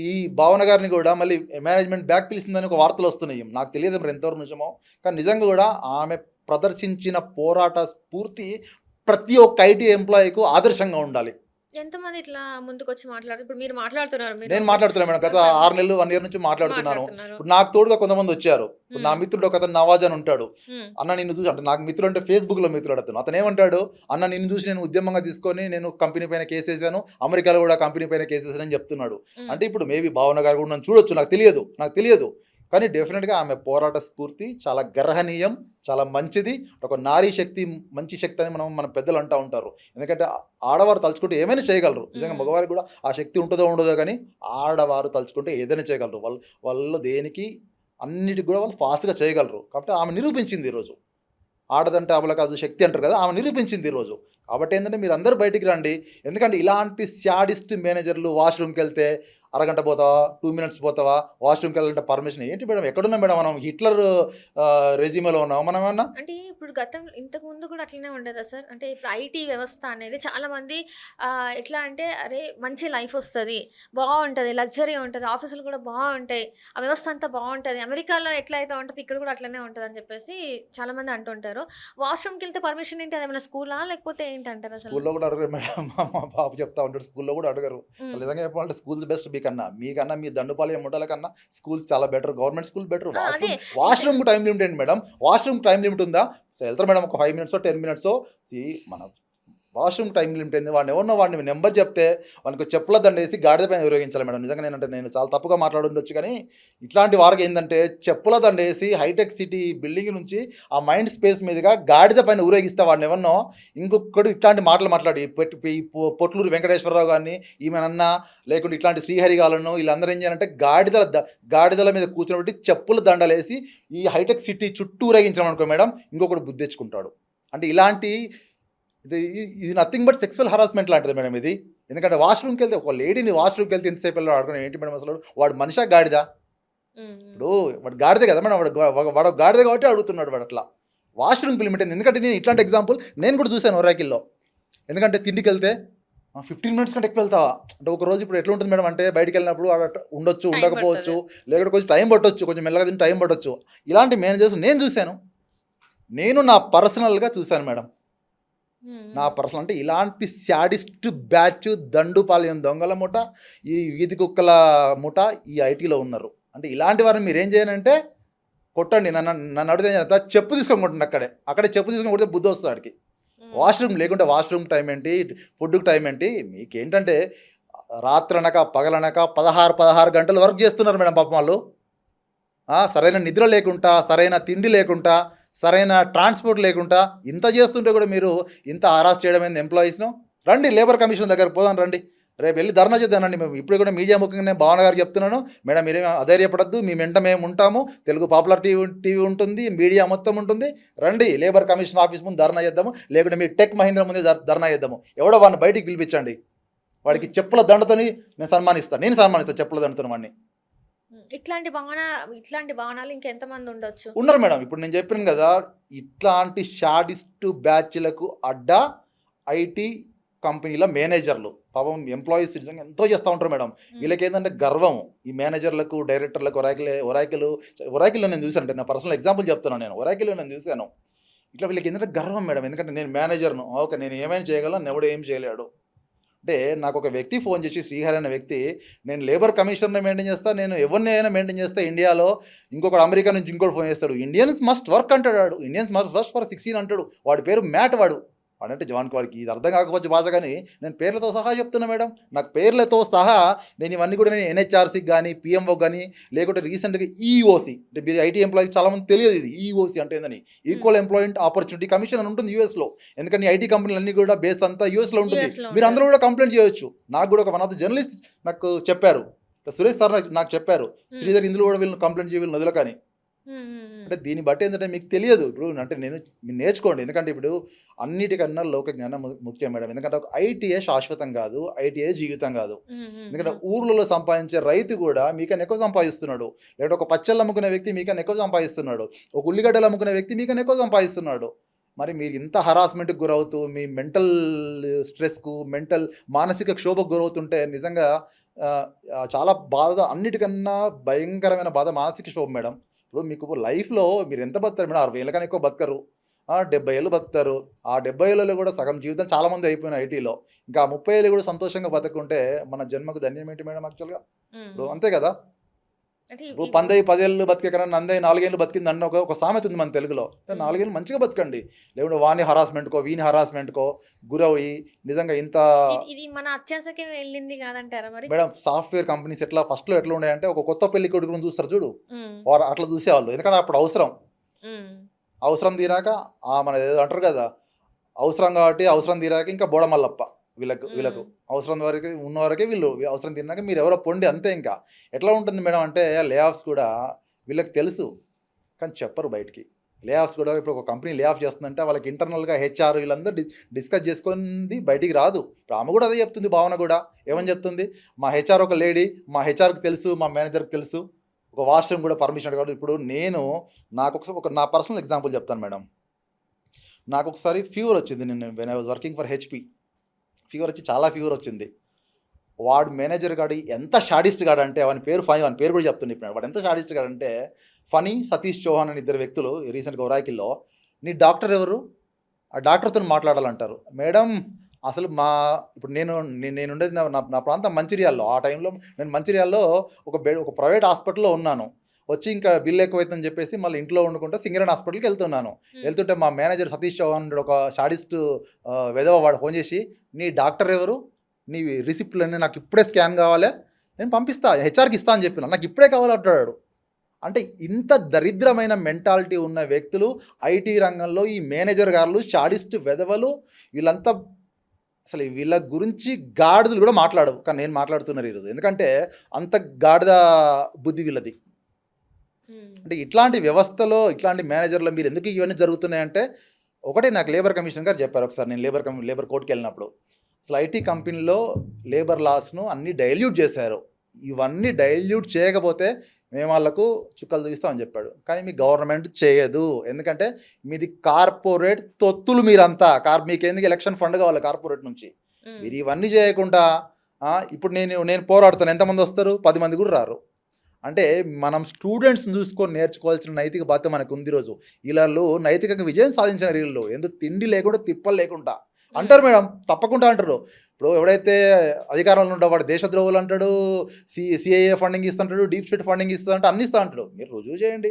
ఈ భావన గారిని కూడా మళ్ళీ మేనేజ్మెంట్ బ్యాక్ పిలిచిందని ఒక వార్తలు వస్తున్నాయి. నాకు తెలియదు మరి ఎంతవరకు నిజమో. కానీ నిజంగా కూడా ఆమె ప్రదర్శించిన పోరాట స్ఫూర్తి ప్రతి ఒక్క ఐటీ ఎంప్లాయీకు ఆదర్శంగా ఉండాలి. ఎంతమంది ఇట్లా ముందుకొచ్చి మాట్లాడారు? ఇప్పుడు మీరు మాట్లాడుతున్నారు, మీరు నేను మాట్లాడుతున్నాను మేడం. గత 6 నెలలు, 1 ఇయర్ నుంచి మాట్లాడుతున్నాను. మాట్లాడుతున్నారు. ఇప్పుడు నాకు తోడుగా కొంతమంది వచ్చారు. ఇప్పుడు నా ఉమ్, మిత్రుడు ఒకతను నవాజ్ అని ఉంటాడు. ఉమ్, అన్న నిన్ను చూసి, అంటే నాకు మిత్రుడు అంటే ఫేస్బుక్‌లో మిత్రుడు అతను. అతను ఏమంటాడు, అన్న నిన్ను చూసి నేను ఉద్యమంగా తీసుకొని నేను కంపెనీ పైన కేసేసాను. అమెరికాలో కూడా కంపెనీ పైన కేసేసానని చెప్తున్నాడు. ఉమ్, అంటే ఇప్పుడు మేబీ భావన గారు కూడా నన్ను చూడొచ్చు. నాకు తెలియదు. కానీ డెఫినెట్‌గా ఆమె పోరాట స్ఫూర్తి చాలా గర్హనీయం. చాలా మంచిది. ఒక నారీ శక్తి మంచి శక్తి అని మన పెద్దలు అంటూ ఉంటారు. ఎందుకంటే ఆడవారు తలుచుకుంటే ఏమైనా చేయగలరు. నిజంగా ఉమ్. మగవారికి కూడా ఆ శక్తి ఉంటుందో ఉండదో కానీ ఆడవారు తలుచుకుంటే ఏదైనా చేయగలరు. వాళ్ళు దేనికి అన్నిటికి కూడా వాళ్ళు ఫాస్ట్‌గా చేయగలరు. కాబట్టి ఆమె నిరూపించింది ఈరోజు. ఆడదంటే అబల కాదు శక్తి అంటారు కదా! ఆమె నిరూపించింది ఈరోజు. కాబట్టి ఏంటంటే మీరందరూ బయటికి రండి. ఎందుకంటే ఇలాంటి శాడిస్ట్ మేనేజర్లు వాష్‌రూమ్‌కెళ్తే అరగంట పోతావా? 2 మినిట్స్ పోతావా? వాష్‌రూమ్‌కి వెళ్ళాలంటే పర్మిషన్ ఏంటి మేడం? ఎక్కడున్నాం మేడం మనం? హిట్లర్ రెజిమేలో ఉన్నామా మనమేమన్నా? అంటే ఇప్పుడు ఇంతకు ముందు కూడా అట్లనే ఉండేదా సార్? అంటే ఇప్పుడు ఐటీ వ్యవస్థ అనేది చాలా మంది ఎట్లా అంటే అరే మంచి లైఫ్ వస్తది, బావుంటది, లగ్జరీగా ఉంటది, ఆఫీసులు కూడా బావుంటాయి, ఆ వ్యవస్థ అంతా బావుంటది, అమెరికాలో ఎట్లయితే ఉంటది ఇక్కడ కూడా అట్లనే ఉంటదని చెప్పేసి చాలామంది అంటుంటారు. వాష్‌రూమ్‌కెళ్తే పర్మిషన్ ఏంటి? అదేమన్నా స్కూలా? లేకపోతే ఏంటంటారు అసలు? స్కూల్‌లో కూడా అడగరు మేడం. మా బాబు చెప్తా ఉంటాడు. స్కూల్‌లో కూడా అడగరు. అసలు హ్మ్. నిజంగా చెప్పాలంటే స్కూల్స్ బెస్ట్ మీకన్నా మీ దండుపాలెం ముఠాల కన్నా స్కూల్స్ చాలా బెటర్. Government school better. అదే. వాష్‌రూమ్‌కి టైమ్ లిమిట్ ఏంటి మేడం? వాష్‌రూమ్‌కి టైమ్ లిమిట్ ఉందా? వెళ్తారు మేడం ఒక 5 మినిట్సో, 10 మినిట్సో. మన వాష్‌రూమ్ టైమ్ లిమిట్ ఏంది? వాడిని నెంబర్ చెప్తే వానికి చెప్పుల దండేసి గాడిద పైన ఊరేగించాలి మేడం. నిజంగా నేను చాలా తప్పుగా మాట్లాడుండొచ్చు కానీ ఇట్లాంటి వారికి ఏందంటే చెప్పుల దండేసి హైటెక్ సిటీ బిల్డింగ్ నుంచి ఆ మైండ్ స్పేస్ మీదుగా గాడిద పైన ఊరేగిస్తే వాడిని ఇంకొకడు ఇట్లాంటి మాటలు మాట్లాడి ఈ పొట్లూరు వెంకటేశ్వరరావు గారిని ఈమెనన్నా లేకుంటే ఇట్లాంటి శ్రీహరి గాలను వీళ్ళందరూ ఏం చేయాలంటే గాడిదల మీద కూర్చోబెట్టి చెప్పుల దండలేసి ఈ హైటెక్ సిటీ చుట్టూ ఊరేగించడం అనుకో మేడం ఇంకొకడు బుద్ధి తెచ్చుకుంటాడు. అంటే ఇలాంటి ఇది నథింగ్ బట్ సెక్సువల్ హరాస్మెంట్ లాంటిది మేడం ఇది. ఎందుకంటే వాష్‌రూమ్‌కి వెళ్తే ఒక లేడీని వాష్‌రూమ్‌కి వెళ్తే ఎంతసేపు వెళ్ళి ఆడుకుని ఏంటి మేడం అసలు? వాడు మనిషా గాడిదా? హ్మ్. హ్మ్. ఇప్పుడు వాడు గాడిదే కదా మేడం. వాడు గాడిద కాబట్టి అడుగుతున్నాడు వాడు అట్లా. వాష్‌రూమ్‌కి లిమిట్ ఏంది? ఎందుకంటే నేను ఇట్లాంటి ఎగ్జాంపుల్ నేను కూడా చూశాను ఒరాకిల్‌లో. ఎందుకంటే తిండికెళ్తే 15 మినిట్స్ కంటే ఎక్కువ వెళ్తావా? అంటే ఒక రోజు ఇప్పుడు ఎట్లా ఉంటుంది మేడం అంటే బయటికెళ్ళినప్పుడు ఆడ ఉండొచ్చు, టైం ఉండకపోవచ్చు. పడతది. లేకపోతే కొంచెం టైం పట్టొచ్చు. కొంచెం మెల్లగా తిని టైం పట్టొచ్చు. ఇలాంటి మేనేజర్స్ నేను చూశాను. నేను నా పర్సనల్‌గా చూశాను మేడం. హ్మ్. నా హ్మ్. పర్సనల్ అంటే ఇలాంటి శాడిస్ట్ బ్యాచ్ దండుపాలెం దొంగల ముఠ, ఈ వీధి కుక్కల ముఠ ఈ ఐటీలో ఉన్నారు. అంటే ఇలాంటి వారిని మీరేం చేయాలంటే కొట్టండి. నన్ను అడిగితే చెప్పు తీసుకొని కొట్టండి అక్కడే చెప్పు తీసుకొని కొడితే బుద్ధి వస్తుంది ఆడికి. వాష్రూమ్ లేకుంటే వాష్రూమ్ టైం ఏంటి, ఫుడ్కి టైం ఏంటి? మీకేంటంటే రాత్రనక పగలనక 16 గంటలు వర్క్ చేస్తున్నారు మేడం పాపం వాళ్ళు. సరైన నిద్ర లేకుండా, సరైన తిండి లేకుండా, సరైన ట్రాన్స్పోర్ట్ లేకుండా ఇంత చేస్తుంటే కూడా మీరు ఇంత హరాస్ చేయడం ఏంది ఎంప్లాయీస్ను? రండి లేబర్ కమిషన్ దగ్గరకు పోదాం రండి. రేపు వెళ్ళి ధర్నా చేద్దానండి. మేము ఇప్పుడు కూడా మీడియా ముఖ్యంగా నేను భావన గారికి చెప్తున్నాను, మేడం మీరేమీ అధైర్యపడద్దు, మీ వెంట మేము ఉంటాము, తెలుగు పాపులర్ టీవీ ఉంటుంది, మీడియా మొత్తం ఉంటుంది, రండి లేబర్ కమిషన్ ఆఫీస్ ముందు ధర్నా చేద్దాము, లేకుంటే మీ టెక్ మహీంద్రా ముందే ధర్నా చేద్దాము. ఎవడో వాడిని బయటికి పిలిపించండి, వాడికి చెప్పుల దండతోని నేను సన్మానిస్తాను చెప్పుల దండతో వాడిని. ఇట్లాంటి భావనాలు ఇంకెంతమంది ఉండొచ్చు? ఉన్నారు మేడం. ఇప్పుడు నేను చెప్పాను కదా, ఇట్లాంటి షాడిస్ట్ బ్యాచ్లకు అడ్డా ఐటీ కంపెనీల మేనేజర్లు. పాపం ఎంప్లాయీస్ నిజంగా ఎంతో చేస్తూ ఉంటారు మేడం. వీళ్ళకి ఏంటంటే గర్వం, ఈ మేనేజర్లకు, డైరెక్టర్లకు. ఒరాకిల్లో నేను చూశాను, అంటే నా పర్సనల్ ఎగ్జాంపుల్ చెప్తున్నాను. నేను ఒరాకిల్లో నేను చూశాను. ఇట్లా వీళ్ళకి ఏంటంటే గర్వం మేడం, ఎందుకంటే నేను మేనేజర్ను, ఓకే నేను ఏమైనా చేయగలను, ఎవడో ఏం చేయలేడు. అంటే నాకు ఒక వ్యక్తి ఫోన్ చేసి, శ్రీహరి అనే వ్యక్తి, నేను లేబర్ కమిషనర్ని మెయింటైన్ చేస్తా, నేను ఎవరిని అయినా మెయింటైన్ చేస్తా ఇండియాలో. ఇంకొకటి అమెరికా నుంచి ఇంకోటి ఫోన్ చేస్తాడు, ఇండియన్స్ మస్ట్ వర్క్ అంటాడు, ఇండియన్స్ మస్ట్ వర్క్ ఫర్ 16 అంటాడు. వాడి పేరు మ్యాట్. వాడంటే వాడికి ఇది అర్థం కాకపోవచ్చు భాష, కానీ నేను పేర్లతో సహా చెప్తున్నా మేడం. నాకు పేర్లతో సహా నేను ఇవన్నీ కూడా నేను ఎన్హెచ్ఆర్సీకి కానీ, పిఎంఓ కానీ, లేకుంటే రీసెంట్గా ఈఓసి, అంటే మీరు ఐటీ ఎంప్లాయీకి చాలామంది తెలియదు ఇది ఈఓసి అంటే ఏందని. ఈక్వల్ ఎంప్లాయ్మెంట్ ఆపర్చునిటీ కమిషన్ అని ఉంటుంది యూఎస్లో. ఎందుకంటే ఐటీ కంపెనీలు అన్నీ కూడా బేస్ అంతా యూఎస్లో ఉంటుంది. మీరు అందరూ కూడా కంప్లైంట్ చేయొచ్చు. నాకు కూడా ఒక వన్ ఆఫ్ ద జర్నలిస్ట్ నాకు చెప్పారు, సురేష్ సార్ నాకు చెప్పారు, శ్రీధర్ ఇందులో కూడా వీళ్ళని కంప్లైంట్ చేయ, వీళ్ళు నదులు కానీ. అంటే దీన్ని బట్టి ఏంటంటే మీకు తెలియదు. ఇప్పుడు అంటే మీరు నేర్చుకోండి, ఎందుకంటే ఇప్పుడు అన్నిటికన్నా లోక జ్ఞానం ముఖ్యం మేడం. ఎందుకంటే ఒక ఐటీఏ శాశ్వతం కాదు, ఐటీఏ జీవితం కాదు. ఎందుకంటే ఊర్లలో సంపాదించే రైతు కూడా మీకన్నా ఎక్కువ సంపాదిస్తున్నాడు, లేదంటే ఒక పచ్చళ్ళు అమ్ముకునే వ్యక్తి మీకన్నా ఎక్కువ సంపాదిస్తున్నాడు, ఒక ఉల్లిగడ్డలు అమ్ముకునే వ్యక్తి మీకన్నా ఎక్కువ సంపాదిస్తున్నాడు. మరి మీరు ఇంత హరాస్మెంట్కి గురవుతూ, మీ మెంటల్ స్ట్రెస్కు, మానసిక క్షోభకు గురవుతుంటే నిజంగా చాలా బాధ, అన్నిటికన్నా భయంకరమైన బాధ మానసిక క్షోభ మేడం. ఇప్పుడు మీకు లైఫ్లో మీరు ఎంత బతుకుతారు మేడం? 60 ఏళ్ళ కన్నా ఎక్కువ బతకరు, 70 ఏళ్ళు బతుకుతారు. ఆ 70 ఏళ్ళలో కూడా సగం జీవితం చాలామంది అయిపోయిన ఐటీలో. ఇంకా 30 ఏళ్ళు కూడా సంతోషంగా బతుకుంటే మన జన్మకు ధన్యం ఏంటి మేడం యాక్చువల్గా? ఇప్పుడు అంతే కదా. ఇప్పుడు పందయి 10 ఏళ్ళు బతికే కన్నా నందయి 4 ఏళ్ళు బతికింది అన్న ఒక సామెత ఉంది మన తెలుగులో. 4 ఏళ్ళు మంచిగా బతకండి, లేకుంటే వాని హరాస్మెంట్కో వీని హరాస్మెంట్కో గురవి నిజంగా ఇంత. ఇది మన అత్యాశకి వెళ్ళింది కాదంటారా మరి మేడం? సాఫ్ట్వేర్ కంపెనీస్ ఎట్లా ఫస్ట్లో ఎట్లా ఉన్నాయంటే, ఒక కొత్త పెళ్లి కొడుకుని చూస్తారు చూడు, వారు అట్లా చూసేవాళ్ళు. ఎందుకంటే అప్పుడు అవసరం తీరాక మన ఏదో అంటారు కదా, అవసరం కాబట్టి అవసరం తీరాక ఇంకా బోడమల్లప్ప. వీళ్ళకు అవసరం వరకు ఉన్న వరకే వీళ్ళు, అవసరం తిన్నాక మీరు ఎవరో పొండి అంతే. ఇంకా ఎట్లా ఉంటుంది మేడం అంటే, లే ఆఫ్స్ కూడా వీళ్ళకి తెలుసు కానీ చెప్పరు బయటికి. లే ఆఫ్స్ కూడా ఇప్పుడు ఒక కంపెనీ లే ఆఫ్ చేస్తుందంటే వాళ్ళకి ఇంటర్నల్గా హెచ్ఆర్ వీళ్ళందరూ డిస్కస్ చేసుకుంది బయటికి రాదు. ఇప్పుడు ఆమె కూడా అదే చెప్తుంది, భావన కూడా ఏమని చెప్తుంది, మా హెచ్ఆర్ ఒక లేడీ, మా హెచ్ఆర్కి తెలుసు, మా మేనేజర్కి తెలుసు, ఒక వాష్రూమ్ కూడా పర్మిషన్ అడగదు. ఇప్పుడు నాకు నా పర్సనల్ ఎగ్జాంపుల్ చెప్తాను మేడం. నాకు ఒకసారి ఫీవర్ వచ్చింది, నేను when I was working for HP. Fever వచ్చి చాలా ఫీవర్ వచ్చింది. వాడు మేనేజర్ గాడు ఎంత షాడిస్ట్ గాడు అంటే, వాని పేరు కూడా చెప్తుంది ఇప్పుడు. వాడు ఎంత షాడిస్ట్ గాడు అంటే, ఫనీ, సతీష్ చౌహాన్ అని 2 వ్యక్తులు రీసెంట్గా ఒరాకిల్లో, నీ డాక్టర్ ఎవరు, ఆ డాక్టర్తో మాట్లాడాలంటారు. మేడం అసలు ఇప్పుడు నేను ఉండేది నా ప్రాంతం మంచిర్యాలలో. ఆ టైంలో నేను మంచిర్యాలలో ఒక ప్రైవేట్ హాస్పిటల్లో ఉన్నాను. వచ్చి ఇంకా బిల్ ఎక్కువైతుందని చెప్పేసి మళ్ళీ ఇంట్లో వండుకుంటే సింగరేణి హాస్పిటల్కి వెళ్తుంటే మా మేనేజర్ సతీష్ చౌహాన్ ఒక షాడిస్ట్ వెధవ వాడు ఫోన్ చేసి, నీ డాక్టర్ ఎవరు, నీ రిసిప్ట్లన్నీ నాకు ఇప్పుడే స్కాన్ కావాలి, నేను పంపిస్తా, హెచ్ఆర్కి ఇస్తా అని చెప్పిన, నాకు ఇప్పుడే కావాలంటాడు. అంటే ఇంత దరిద్రమైన మెంటాలిటీ ఉన్న వ్యక్తులు ఐటీ రంగంలో, ఈ మేనేజర్ గారు షాడిస్ట్ వెధవలు వీళ్ళంతా. అసలు వీళ్ళ గురించి గాడిదలు కూడా మాట్లాడవు, కానీ నేను మాట్లాడుతున్నారు ఈరోజు. ఎందుకంటే అంత గాడిద బుద్ధి వీళ్ళది. అంటే ఇట్లాంటి వ్యవస్థలో, ఇట్లాంటి మేనేజర్లో మీరు ఎందుకు ఇవన్నీ జరుగుతున్నాయంటే, ఒకటే నాకు లేబర్ కమిషన్ గారు చెప్పారు ఒకసారి, నేను లేబర్ కోర్టుకి వెళ్ళినప్పుడు, అసలు ఐటీ కంపెనీలో లేబర్ లాస్ను అన్నీ డైల్యూట్ చేశారు, ఇవన్నీ డైల్యూట్ చేయకపోతే మేము వాళ్ళకు చుక్కలు చూపిస్తామని చెప్పాడు. కానీ మీ గవర్నమెంట్ చేయదు, ఎందుకంటే మీది కార్పొరేట్ తొత్తులు. మీరంతా మీకెందుకు ఎలక్షన్ ఫండ్ కావాలి కార్పొరేట్ నుంచి? మీరు ఇవన్నీ చేయకుండా ఇప్పుడు నేను పోరాడుతాను, ఎంతమంది వస్తారు? 10 మంది కూడా రారు. అంటే మనం స్టూడెంట్స్ని చూసుకొని నేర్చుకోవాల్సిన నైతిక బాధ్యత మనకు ఉంది. ఈరోజు వీళ్ళు నైతికంగా విజయం సాధించిన వీళ్ళు ఎందుకు తిండి లేకుండా తిప్పలు లేకుండా అంటారు మేడం, తప్పకుండా అంటారు. ఇప్పుడు ఎవడైతే అధికారంలో ఉంటాడో వాడు దేశద్రోహులు అంటాడు, సిఐఏ ఫండింగ్ ఇస్తుంటాడు, డీప్ స్టేట్ ఫండింగ్ ఇస్తుంటే అన్ని ఇస్తా అంటాడు. మీరు రుజువు చేయండి.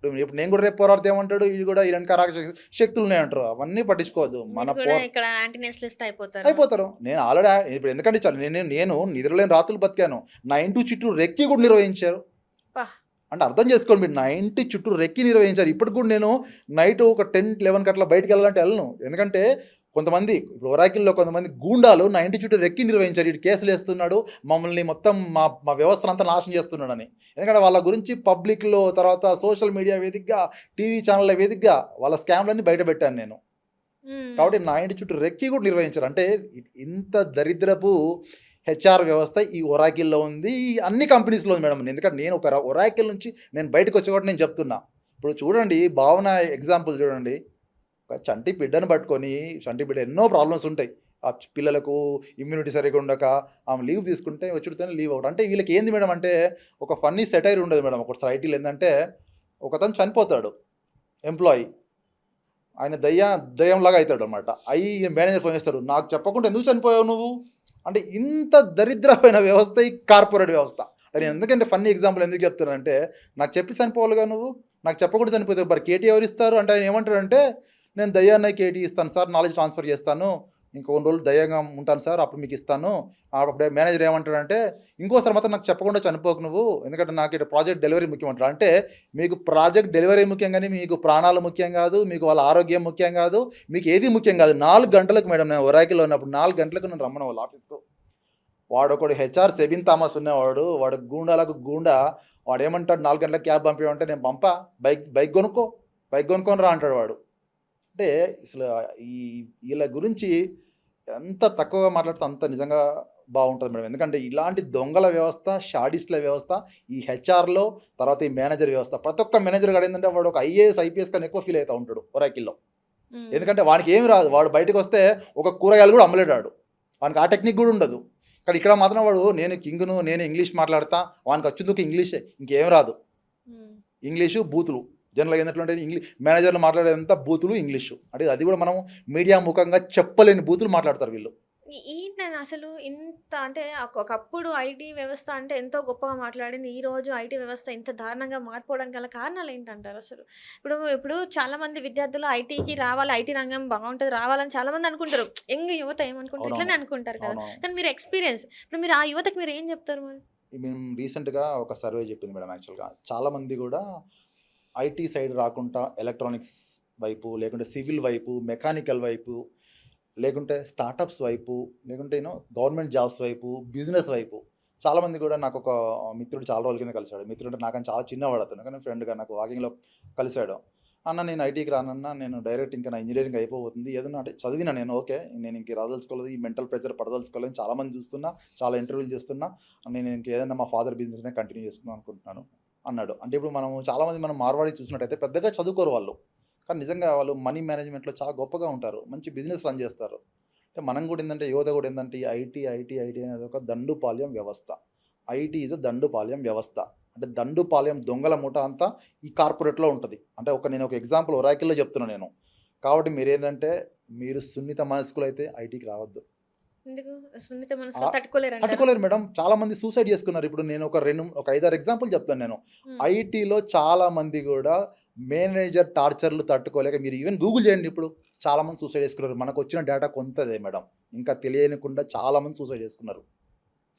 ఇప్పుడు నేను కూడా రేపు పోరాడితే ఏమంటాడు, ఇది కూడా ఈ వెనక శక్తులు ఉన్నాయంటారు. అవన్నీ పట్టించుకోవద్దు. మన మీరు కూడా ఇక్కడ యాంటీ నేషనలిస్ట్ అయిపోతారు. అయిపోతారు. నేను ఆల్రెడీ ఇప్పుడు ఎందుకంటే నేను నిద్రలేని రాత్రులు బతికాను. నా ఇంటి చుట్టూ రెక్కి కూడా నిర్వహించారు. పా అంటే అర్థం చేసుకోండి, మీరు నా ఇంటి చుట్టూ రెక్కి నిర్వహించారు. ఇప్పటికి కూడా నేను నైట్ ఒక 10-11 అట్లా బయటకు వెళ్ళాలంటే వెళ్ళను. ఎందుకంటే కొంతమంది ఇప్పుడు ఒరాకిల్లో కొంతమంది గూండాలు నా ఇంటి చుట్టూ రెక్కి నిర్వహించారు. ఇటు కేసులు వేస్తున్నాడు, మమ్మల్ని మొత్తం మా వ్యవస్థను అంతా నాశనం చేస్తున్నాడని. ఎందుకంటే వాళ్ళ గురించి పబ్లిక్లో, తర్వాత సోషల్ మీడియా వేదికగా, టీవీ ఛానళ్ళ వేదికగా వాళ్ళ స్కామ్లన్నీ బయట పెట్టాను నేను. కాబట్టి నా ఇంటి చుట్టూ రెక్కి కూడా నిర్వహించారు. అంటే ఇంత దరిద్రపు హెచ్ఆర్ వ్యవస్థ ఈ ఒరాకిల్లో ఉంది, ఈ అన్ని కంపెనీస్లో ఉంది మేడం. ఎందుకంటే నేను ఒక ఒరాకిల్ నుంచి నేను బయటకు వచ్చేవాటి నేను చెప్తున్నా. ఇప్పుడు చూడండి, భావన ఎగ్జాంపుల్ చూడండి. ఒక చంటి బిడ్డను పట్టుకొని, చంటి బిడ్డ ఎన్నో ప్రాబ్లమ్స్ ఉంటాయి. ఆ పిల్లలకు ఇమ్యూనిటీ సరిగ్గా ఉండక ఆమె లీవ్ తీసుకుంటే వచ్చుడితోనే లీవ్ అవుట్. అంటే వీళ్ళకి ఏంది మేడం అంటే ఒక ఫన్నీ సెటైర్ ఉండదు మేడం. ఒకటి ఐటీలో ఏంటంటే ఒకతను చనిపోతాడు ఎంప్లాయీ, ఆయన దయ్యంలాగా అవుతాడు అనమాట. అయ్యి మేనేజర్ ఫోన్ చేస్తాడు, నాకు చెప్పకుండా ఎందుకు చనిపోయావు నువ్వు అంటే. ఇంత దరిద్రమైన వ్యవస్థ ఈ కార్పొరేట్ వ్యవస్థ. నేను ఎందుకంటే ఫన్నీ ఎగ్జాంపుల్ ఎందుకు చెప్తున్నానంటే, నాకు చెప్పి చనిపోవాలిగా నువ్వు, నాకు చెప్పకుండా చనిపోతావు. మరి కేటీ ఎవరు ఇస్తారు అంటే ఆయన ఏమంటాడంటే, నేను దయ్యాన్ని కేటీ ఇస్తాను సార్, నాలెడ్జ్ ట్రాన్స్ఫర్ చేస్తాను, ఇంకొన్ని రోజులు దయ్యంగా ఉంటాను సార్, అప్పుడు మీకు ఇస్తాను. అప్పుడు మేనేజర్ ఏమంటాడంటే, ఇంకోసారి మాత్రం నాకు చెప్పకుండా చనిపోకు నువ్వు, ఎందుకంటే నాకు ఇటు ప్రాజెక్ట్ డెలివరీ ముఖ్యం అంటారు. అంటే మీకు ప్రాజెక్ట్ డెలివరీ ముఖ్యం, కానీ మీకు ప్రాణాలు ముఖ్యం కాదు, మీకు వాళ్ళ ఆరోగ్యం ముఖ్యం కాదు, మీకు ఏది ముఖ్యం కాదు. 4 గంటలకు మేడం, నేను ఒరాకిల్లో ఉన్నప్పుడు 4 గంటలకు నేను రమ్మను వాళ్ళ ఆఫీస్కు. వాడొకడు హెచ్ఆర్ సెబిన్ థామస్ ఉన్నవాడు, వాడు గూండాలకు గూండా. వాడు ఏమంటాడు, 4 గంటలకు క్యాబ్ పంపించమంటే నేను పంపా, బైక్ కొనుక్కొని రా అంటాడు వాడు. అంటే అసలు వీళ్ళ గురించి ఎంత తక్కువగా మాట్లాడితే అంత నిజంగా బాగుంటుంది మేడం. ఎందుకంటే ఇలాంటి దొంగల వ్యవస్థ, షాడిస్ట్ల వ్యవస్థ ఈ హెచ్ఆర్లో, తర్వాత ఈ మేనేజర్ వ్యవస్థ. ప్రతి ఒక్క మేనేజర్ గారు ఏంటంటే వాడు ఒక ఐఏఎస్ ఐపీఎస్ కన్నా ఎక్కువ ఫీల్ అవుతూ ఉంటాడు ఒరాకిల్లో. ఎందుకంటే వానికి ఏమి రాదు, వాడు బయటకు వస్తే ఒక కూరగాయలు కూడా అమ్మలేడాడు, వానికి ఆ టెక్నిక్ కూడా ఉండదు. కానీ ఇక్కడ మాత్రం వాడు నేను కింగ్ను, నేను ఇంగ్లీష్ మాట్లాడతా, వానికి వచ్చిందుకు ఇంగ్లీషే, ఇంకేం రాదు. ఇంగ్లీషు బూతులు జనరల్గా ఏంటంటే మేనేజర్లు మాట్లాడేదంతా బూతులు ఇంగ్లీషు. అంటే అది కూడా మనం మీడియా ముఖంగా చెప్పలేని బూతులు మాట్లాడతారు వీళ్ళు. ఏంటని అసలు ఇంత అంటే ఒకప్పుడు ఐటీ వ్యవస్థ అంటే ఎంతో గొప్పగా మాట్లాడింది. ఈ రోజు ఐటీ వ్యవస్థ ఇంత దారుణంగా మారిపోవడానికి గల కారణాలు ఏంటంటారు అసలు? ఇప్పుడు చాలా మంది విద్యార్థులు ఐటీకి రావాలి, ఐటీ రంగం బాగుంటుంది రావాలని చాలా మంది అనుకుంటారు. యంగ్ యువత ఏమనుకుంటారు, ఇట్లనే అవునవును, అనుకుంటారు కదా. అవునవును. కానీ మీరు ఎక్స్పీరియన్స్, ఇప్పుడు మీరు ఆ యువతకు మీరు ఏం చెప్తారు మరి? మేము రీసెంట్గా ఒక సర్వే చెప్పింది మేడం. యాక్చువల్గా చాలామంది కూడా ఐటీ సైడ్ రాకుండా ఎలక్ట్రానిక్స్ వైపు, లేకుంటే సివిల్ వైపు, మెకానికల్ వైపు, లేకుంటే స్టార్టప్స్ వైపు, లేకుంటే గవర్నమెంట్ జాబ్స్ వైపు, బిజినెస్ వైపు చాలామంది కూడా. నాకు ఒక మిత్రుడు చాలా రోజుల కింద కలిశాడు. మిత్రుడు నాకని చాలా చిన్నవాడు అతను, కానీ ఫ్రెండ్గా నాకు వాకింగ్లో కలిశాడు. అన్న నేను ఐటీకి రానన్నా, నేను డైరెక్ట్ ఇంకా నా ఇంజనీరింగ్ అయిపోతుంది, ఏదన్నా అంటే చదివినా నేను, ఓకే నేను ఇంక రాదలుచుకోలేదు, ఈ మెంటల్ ప్రెషర్ పడదలుచుకోలేదు, చాలామంది చూస్తున్నా, చాలా ఇంటర్వ్యూలు చేస్తున్నా, నేను ఇంకేదన్నా మా ఫాదర్ బిజినెస్నే కంటిన్యూ చేసుకుందాం అనుకుంటున్నాను అన్నాడు. అంటే ఇప్పుడు చాలామంది మనం మార్వాడి చూసినట్టయితే పెద్దగా చదువుకోరు వాళ్ళు, కానీ నిజంగా వాళ్ళు మనీ మేనేజ్మెంట్లో చాలా గొప్పగా ఉంటారు, మంచి బిజినెస్ రన్ చేస్తారు. అంటే మనం కూడా ఏంటంటే, యువత కూడా ఏంటంటే ఈ ఐటీ అనేది ఒక దండుపాలెం వ్యవస్థ. ఐటీ ఈజ్ దండుపాలెం వ్యవస్థ. అంటే దండుపాలెం దొంగల మూట అంతా ఈ కార్పొరేట్లో ఉంటుంది. అంటే నేను ఒక ఎగ్జాంపుల్ ఒరాకిల్లో చెప్తున్నాను నేను. కాబట్టి మీరేంటంటే, మీరు సున్నిత మనస్కులు అయితే ఐటీకి రావద్దు. ఎందుకు సున్నిత మనసులో తట్టుకోలేరు తట్టుకోలేరు మేడం. చాలా మంది సూసైడ్ చేసుకున్నారు. ఇప్పుడు నేను ఒక 5-6 ఎగ్జాంపుల్ చెప్తాను నేను. ఐటీలో చాలా మంది కూడా మేనేజర్ టార్చర్లు తట్టుకోలేక, మీరు ఈవెన్ గూగుల్ చేయండి, ఇప్పుడు చాలా మంది సూసైడ్ చేసుకున్నారు. మనకు వచ్చిన డేటా కొంతదే మేడం, ఇంకా తెలియకుండా చాలా మంది సూసైడ్ చేసుకున్నారు.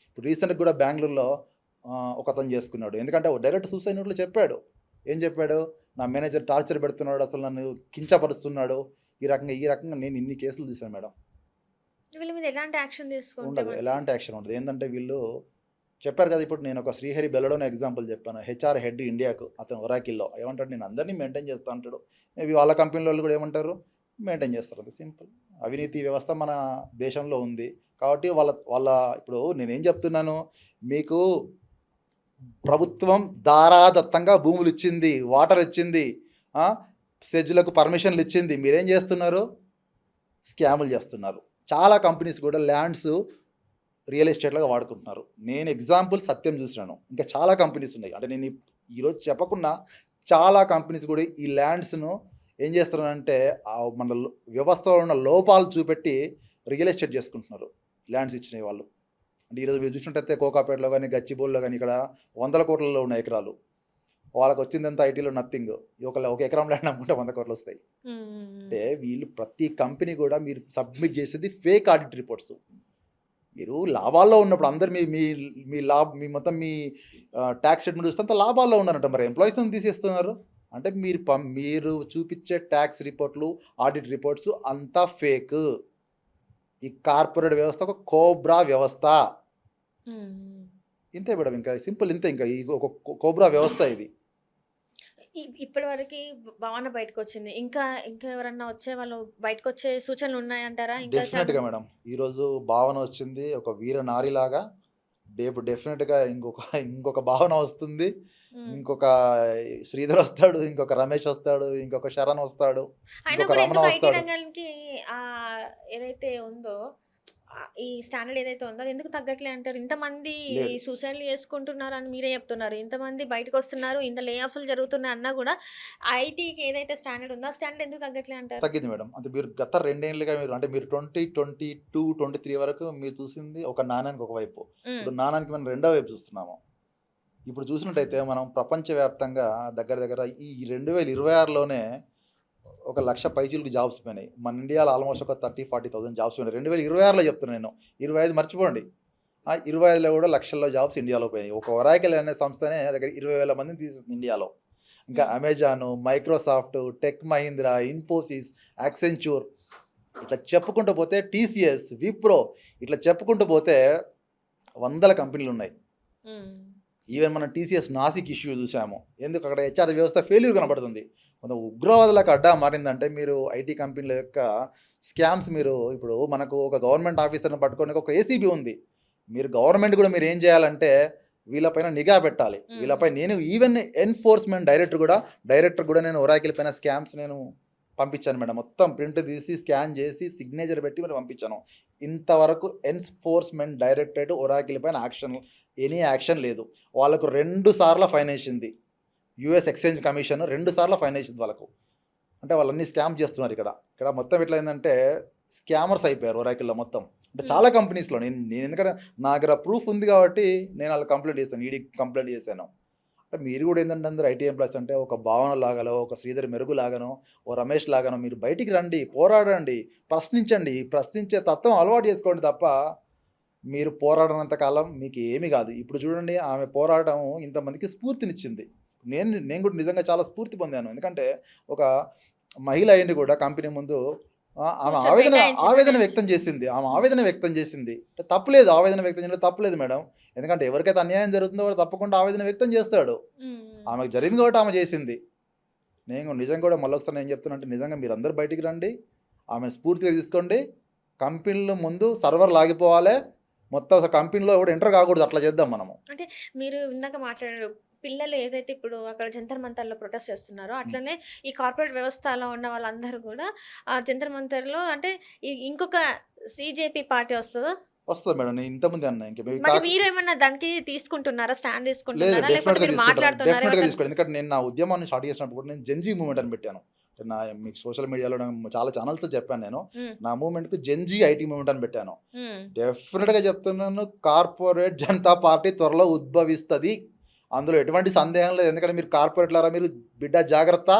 ఇప్పుడు రీసెంట్గా కూడా బెంగళూరులో ఒకతను చేసుకున్నాడు. ఎందుకంటే డైరెక్ట్ సూసైడ్ నోట్లో చెప్పాడు. ఏం చెప్పాడు, నా మేనేజర్ టార్చర్ పెడుతున్నాడు, అసలు నన్ను కించపరుస్తున్నాడు, ఈ రకంగా నేను ఇన్ని కేసులు చూశాను మేడం. వీళ్ళ మీద ఎలాంటి యాక్షన్ ఉండదు, తీసుకుంటారు? ఎలాంటి యాక్షన్ ఉండదు. ఏంటంటే వీళ్ళు చెప్పారు కదా. ఇప్పుడు నేను ఒక శ్రీహరి బెల్లడోని ఎగ్జాంపుల్ చెప్పాను, హెచ్ఆర్ హెడ్ ఇండియాకు. అతను ఒరాకిల్లో ఏమంటాడు, నేను అందరినీ మెయింటైన్ చేస్తా అంటాడు. మేబీ వాళ్ళ కంపెనీ వాళ్ళు కూడా ఏమంటారు, మెయింటైన్ చేస్తారు. అది సింపుల్. అవినీతి వ్యవస్థ మన దేశంలో ఉంది. కాబట్టి వాళ్ళ ఇప్పుడు నేనేం చెప్తున్నాను, మీకు ప్రభుత్వం దారాదత్తంగా భూములు ఇచ్చింది, వాటర్ ఇచ్చింది, సెజ్లకు పర్మిషన్లు ఇచ్చింది, మీరేం చేస్తున్నారు, స్కాములు చేస్తున్నారు. చాలా కంపెనీస్ కూడా ల్యాండ్స్ రియల్ ఎస్టేట్లుగా వాడుకుంటున్నారు. నేను ఎగ్జాంపుల్ సత్యం చూసినాను, ఇంకా చాలా కంపెనీస్ ఉన్నాయి. అంటే నేను ఈరోజు చెప్పకుండా చాలా కంపెనీస్ కూడా ఈ ల్యాండ్స్ను ఏం చేస్తున్నారంటే, మన వ్యవస్థలో ఉన్న లోపాలు చూపెట్టి రియల్ ఎస్టేట్ చేసుకుంటున్నారు ల్యాండ్స్ ఇచ్చిన వాళ్ళు. అంటే ఈరోజు మీరు చూసినట్టయితే కోకాపేటలో కానీ, గచ్చిబౌలిలో కానీ, ఇక్కడ 100 కోట్లలో ఉన్న ఎకరాలు. వాళ్ళకి వచ్చిందంతా ఐటీలో నథింగ్. ఒక ఎకరం ల్యాండ్ అమ్ముకుంటే 100 కోట్లు వస్తాయి. అంటే వీళ్ళు ప్రతి కంపెనీ కూడా మీరు సబ్మిట్ చేసేది ఫేక్ ఆడిట్ రిపోర్ట్స్. మీరు లాభాల్లో ఉన్నప్పుడు అందరు మీ మీ మీ మీ మొత్తం మీ ట్యాక్స్ స్టేట్మెంట్ చూస్తే అంత లాభాల్లో ఉన్నారంట. మరి ఎంప్లాయీస్‌ని తీసేస్తున్నారు. అంటే మీరు చూపించే ట్యాక్స్ రిపోర్ట్‌లు, ఆడిట్ రిపోర్ట్స్ అంతా ఫేక్. ఈ కార్పొరేట్ వ్యవస్థ ఒక కోబ్రా వ్యవస్థ. ఇంతే మేడం, ఇంకా సింపుల్ ఇంతే. ఇంకా ఈ ఒక కోబ్రా వ్యవస్థ ఇది. ఇప్పటి వరకు భావన బయటకొచ్చింది. ఇంకా ఇంకా ఎవరన్నా వచ్చే బయటకొచ్చే సూచనలు ఉన్నాయంటారా? ఇంకా డెఫినెట్‌గా మేడం. ఈరోజు భావన వచ్చింది. ఒక వీర నారిలాగా డెఫినెట్‌గా ఇంకొక భావన వస్తుంది. హ్మ్. ఇంకొక శ్రీధర్ వస్తాడు, ఇంకొక రమేష్ వస్తాడు, ఇంకొక శరణ్ వస్తాడు, అయినా ఇంకొక కూడా రమణ ఎందుకు ఐటీ వస్తాడు. రంగానికి ఏదైతే ఉందో ఈ స్టాండర్డ్ ఏదైతే ఉందో అది ఎందుకు తగ్గట్లే అంటారు? ఇంతమంది లేదు. సూసైడ్‌లు చేసుకుంటున్నారని మీరే చెప్తున్నారు. ఇంతమంది బయటకొస్తున్నారు, ఇంత లే ఆఫ్‌లు జరుగుతున్నాయి అన్నా కూడా ఐటీకి ఏదైతే స్టాండర్డ్ ఉందో ఆ స్టాండర్డ్ ఎందుకు తగ్గట్లే అంటారు? తగ్గింది మేడం. అంటే మీరు గత 2 ఏళ్లుగా మీరు 2022, 23 వరకు మీరు చూసింది ఒక నాణానికి ఒక వైపు. హ్మ్. ఇప్పుడు నాణానికి మనం రెండో వైపు చూస్తున్నాము. ఇప్పుడు చూసినట్టయితే మనం ప్రపంచవ్యాప్తంగా దగ్గర దగ్గర ఈ 2026లోనే ఒక 1,00,000 పైచీలకు జాబ్స్ పోయినాయి. మన ఇండియాలో ఆల్మోస్ట్ ఒక 30,000-40,000 జాబ్స్ పోయినాయి. 2026లో చెప్తున్నా నేను. 25 మర్చిపోండి. 25లో కూడా లక్షల్లో జాబ్స్ ఇండియాలో పోయినాయి. ఒక ఒరాకిల్ అనే సంస్థనే దగ్గర 20,000 మందిని తీసేసింది ఇండియాలో. ఇంకా హ్మ్. Amazon, Microsoft, tech Mahindra, Infosys, Accenture, ఇట్లా చెప్పుకుంటూ పోతే టీసీఎస్, విప్రో, ఇట్లా చెప్పుకుంటూ పోతే వందల కంపెనీలున్నాయి. హ్మ్. ఈవెన్ మనం టీసీఎస్ నాసిక్ ఇష్యూ చూసాము. ఎందుకు అక్కడ హెచ్ఆర్ వ్యవస్థ ఫెయిల్యూర్ కనబడుతుంది. కొంత ఉగ్రవాదులకు అడ్డా మారిందంటే మీరు ఐటీ కంపెనీల యొక్క స్కామ్స్. మీరు ఇప్పుడు మనకు ఒక గవర్నమెంట్ ఆఫీసర్‌ని పట్టుకోనికి ఒక ఏసీబీ ఉంది. మీరు గవర్నమెంట్ కూడా మీరు ఏం చేయాలంటే వీళ్ళపైన నిఘా పెట్టాలి. హ్మ్. వీళ్ళపై నేను ఈవెన్ ఎన్ఫోర్స్‌మెంట్ డైరెక్టర్ కూడా నేను ఒరాకిల్ పైన స్కామ్స్ నేను పంపించాను మేడం. మొత్తం ప్రింట్ తీసి స్కాన్ చేసి సిగ్నేచర్ పెట్టి మరి పంపించాను. ఇంతవరకు ఎన్ఫోర్స్‌మెంట్ డైరెక్టరేట్ ఒరాకిల్ పైన ఎనీ యాక్షన్ లేదు. వాళ్ళకు 2 సార్ల ఫైన్ ఏసింది. యూఎస్ ఎక్స్‌చేంజ్ కమిషన్ 2 సార్ల ఫైన్ ఏసింది వాళ్ళకు. అంటే వాళ్ళన్నీ స్కామ్ చేస్తున్నారు ఇక్కడ. ఇక్కడ మొత్తం ఎట్లా అయిందంటే స్కామర్స్ అయిపోయారు ఒరాకిల్‌లో మొత్తం. అంటే హ్మ్. చాలా కంపెనీస్‌లో నేను ఎందుకంటే నా దగ్గర ప్రూఫ్ ఉంది కాబట్టి నేను ఆళ్ళకి కంప్లెయింట్ చేశాను. ఈడీకి కంప్లెయింట్ చేశాను. అంటే మీరు కూడా ఏందంటే అందరూ ఐటీ ఎంప్లాయీస్ అంటే ఒక భావన లాగానో, ఒక శ్రీధర్ మెరుగు లాగానో, ఓ రమేష్ లాగానో మీరు బయటికి రండి, పోరాడండి, ప్రశ్నించండి. ప్రశ్నించే తత్వం అలవాటు చేసుకోండి తప్ప మీరు పోరాడనంత కాలం మీకు ఏమీ కాదు. ఇప్పుడు చూడండి ఆమె పోరాటం ఇంతమందికి స్ఫూర్తినిచ్చింది. నేను కూడా నిజంగా చాలా స్ఫూర్తి పొందాను. ఎందుకంటే ఒక మహిళ అయ్యుండి కూడా కంపెనీ ముందు ఆమె కూర్చొని ఆవేదన బైఠాయించింది ఆవేదన అదే. వ్యక్తం చేసింది. ఆమె హ్మ్. ఆవేదన వ్యక్తం చేసింది. అంటే తప్పులేదు, ఆవేదన వ్యక్తం చేయడంలో తప్పులేదు మేడం. ఎందుకంటే ఎవరికైతే అన్యాయం జరుగుతుందో వాడు తప్పకుండా ఆవేదన వ్యక్తం చేస్తాడు. హ్మ్. ఆమెకు జరిగింది కాబట్టి ఆమె చేసింది. నేను నిజంగా కూడా మళ్ళొకసారి నేను చెప్తున్నా, నిజంగా మీరందరూ బయటికి రండి. ఆమెను స్ఫూర్తిగా తీసుకోండి. కంపెనీల ముందు సర్వర్‌లు ఆగిపోవాలే. మొత్తం అసలు కంపెనీలో ఎవడు ఎంటర్ కాకూడదు. అట్లా చేద్దాం మనము. అంటే మీరు ఇందాక మాట్లాడారు. పిల్లలు ఏదైతే ఇప్పుడు అక్కడ జంతర్ మంతర్‌లో ప్రొటెస్ట్ చేస్తున్నారో, హ్మ్. అట్లనే ఈ కార్పొరేట్ వ్యవస్థలో ఉన్న వాళ్ళందరూ గూడా జంతర్ మంతర్‌లో అంటే ఇంకొక సీజేపీ పార్టీ వస్తదా? వస్తది మేడం. నేను ఇంతకుముందే అన్నా. ఇంక మీ మరి మీరేమన్నా దానికి తీసుకుంటున్నారా? స్టాండ్ లేదు, తీసుకుంటున్నారా? లేకపోతే డెఫినిట్‌గా మీరు తీసుకుంటాను. మాట్లాడుతున్నారా డెఫినిట్‌గా ఎవరితోని? తీసుకుంటాను. ఎందుకంటే నేను నా ఉద్యమాన్ని స్టార్ట్ చేసినప్పుడు కూడా నేను జెన్‌జీ మూవ్‌మెంట్ అని పెట్టాను. మీకు సోషల్ మీడియాలో నేను చాలా ఛానెల్స్‌లో చెప్పాను నేను. హ్మ్. నా మూవ్‌మెంట్‌కి జెన్‌జీ ఐటీ మూవ్‌మెంట్ అని పెట్టాను. హ్మ్. డెఫినిట్‌గా చెప్తున్నాను, కార్పొరేట్ జనతా పార్టీ త్వరలో ఉద్భవిస్తది. అందులో ఎటువంటి సందేహం లేదు. ఎందుకంటే మీరు కార్పొరేట్‌లారా మీరు బిడ్డ జాగ్రత్త.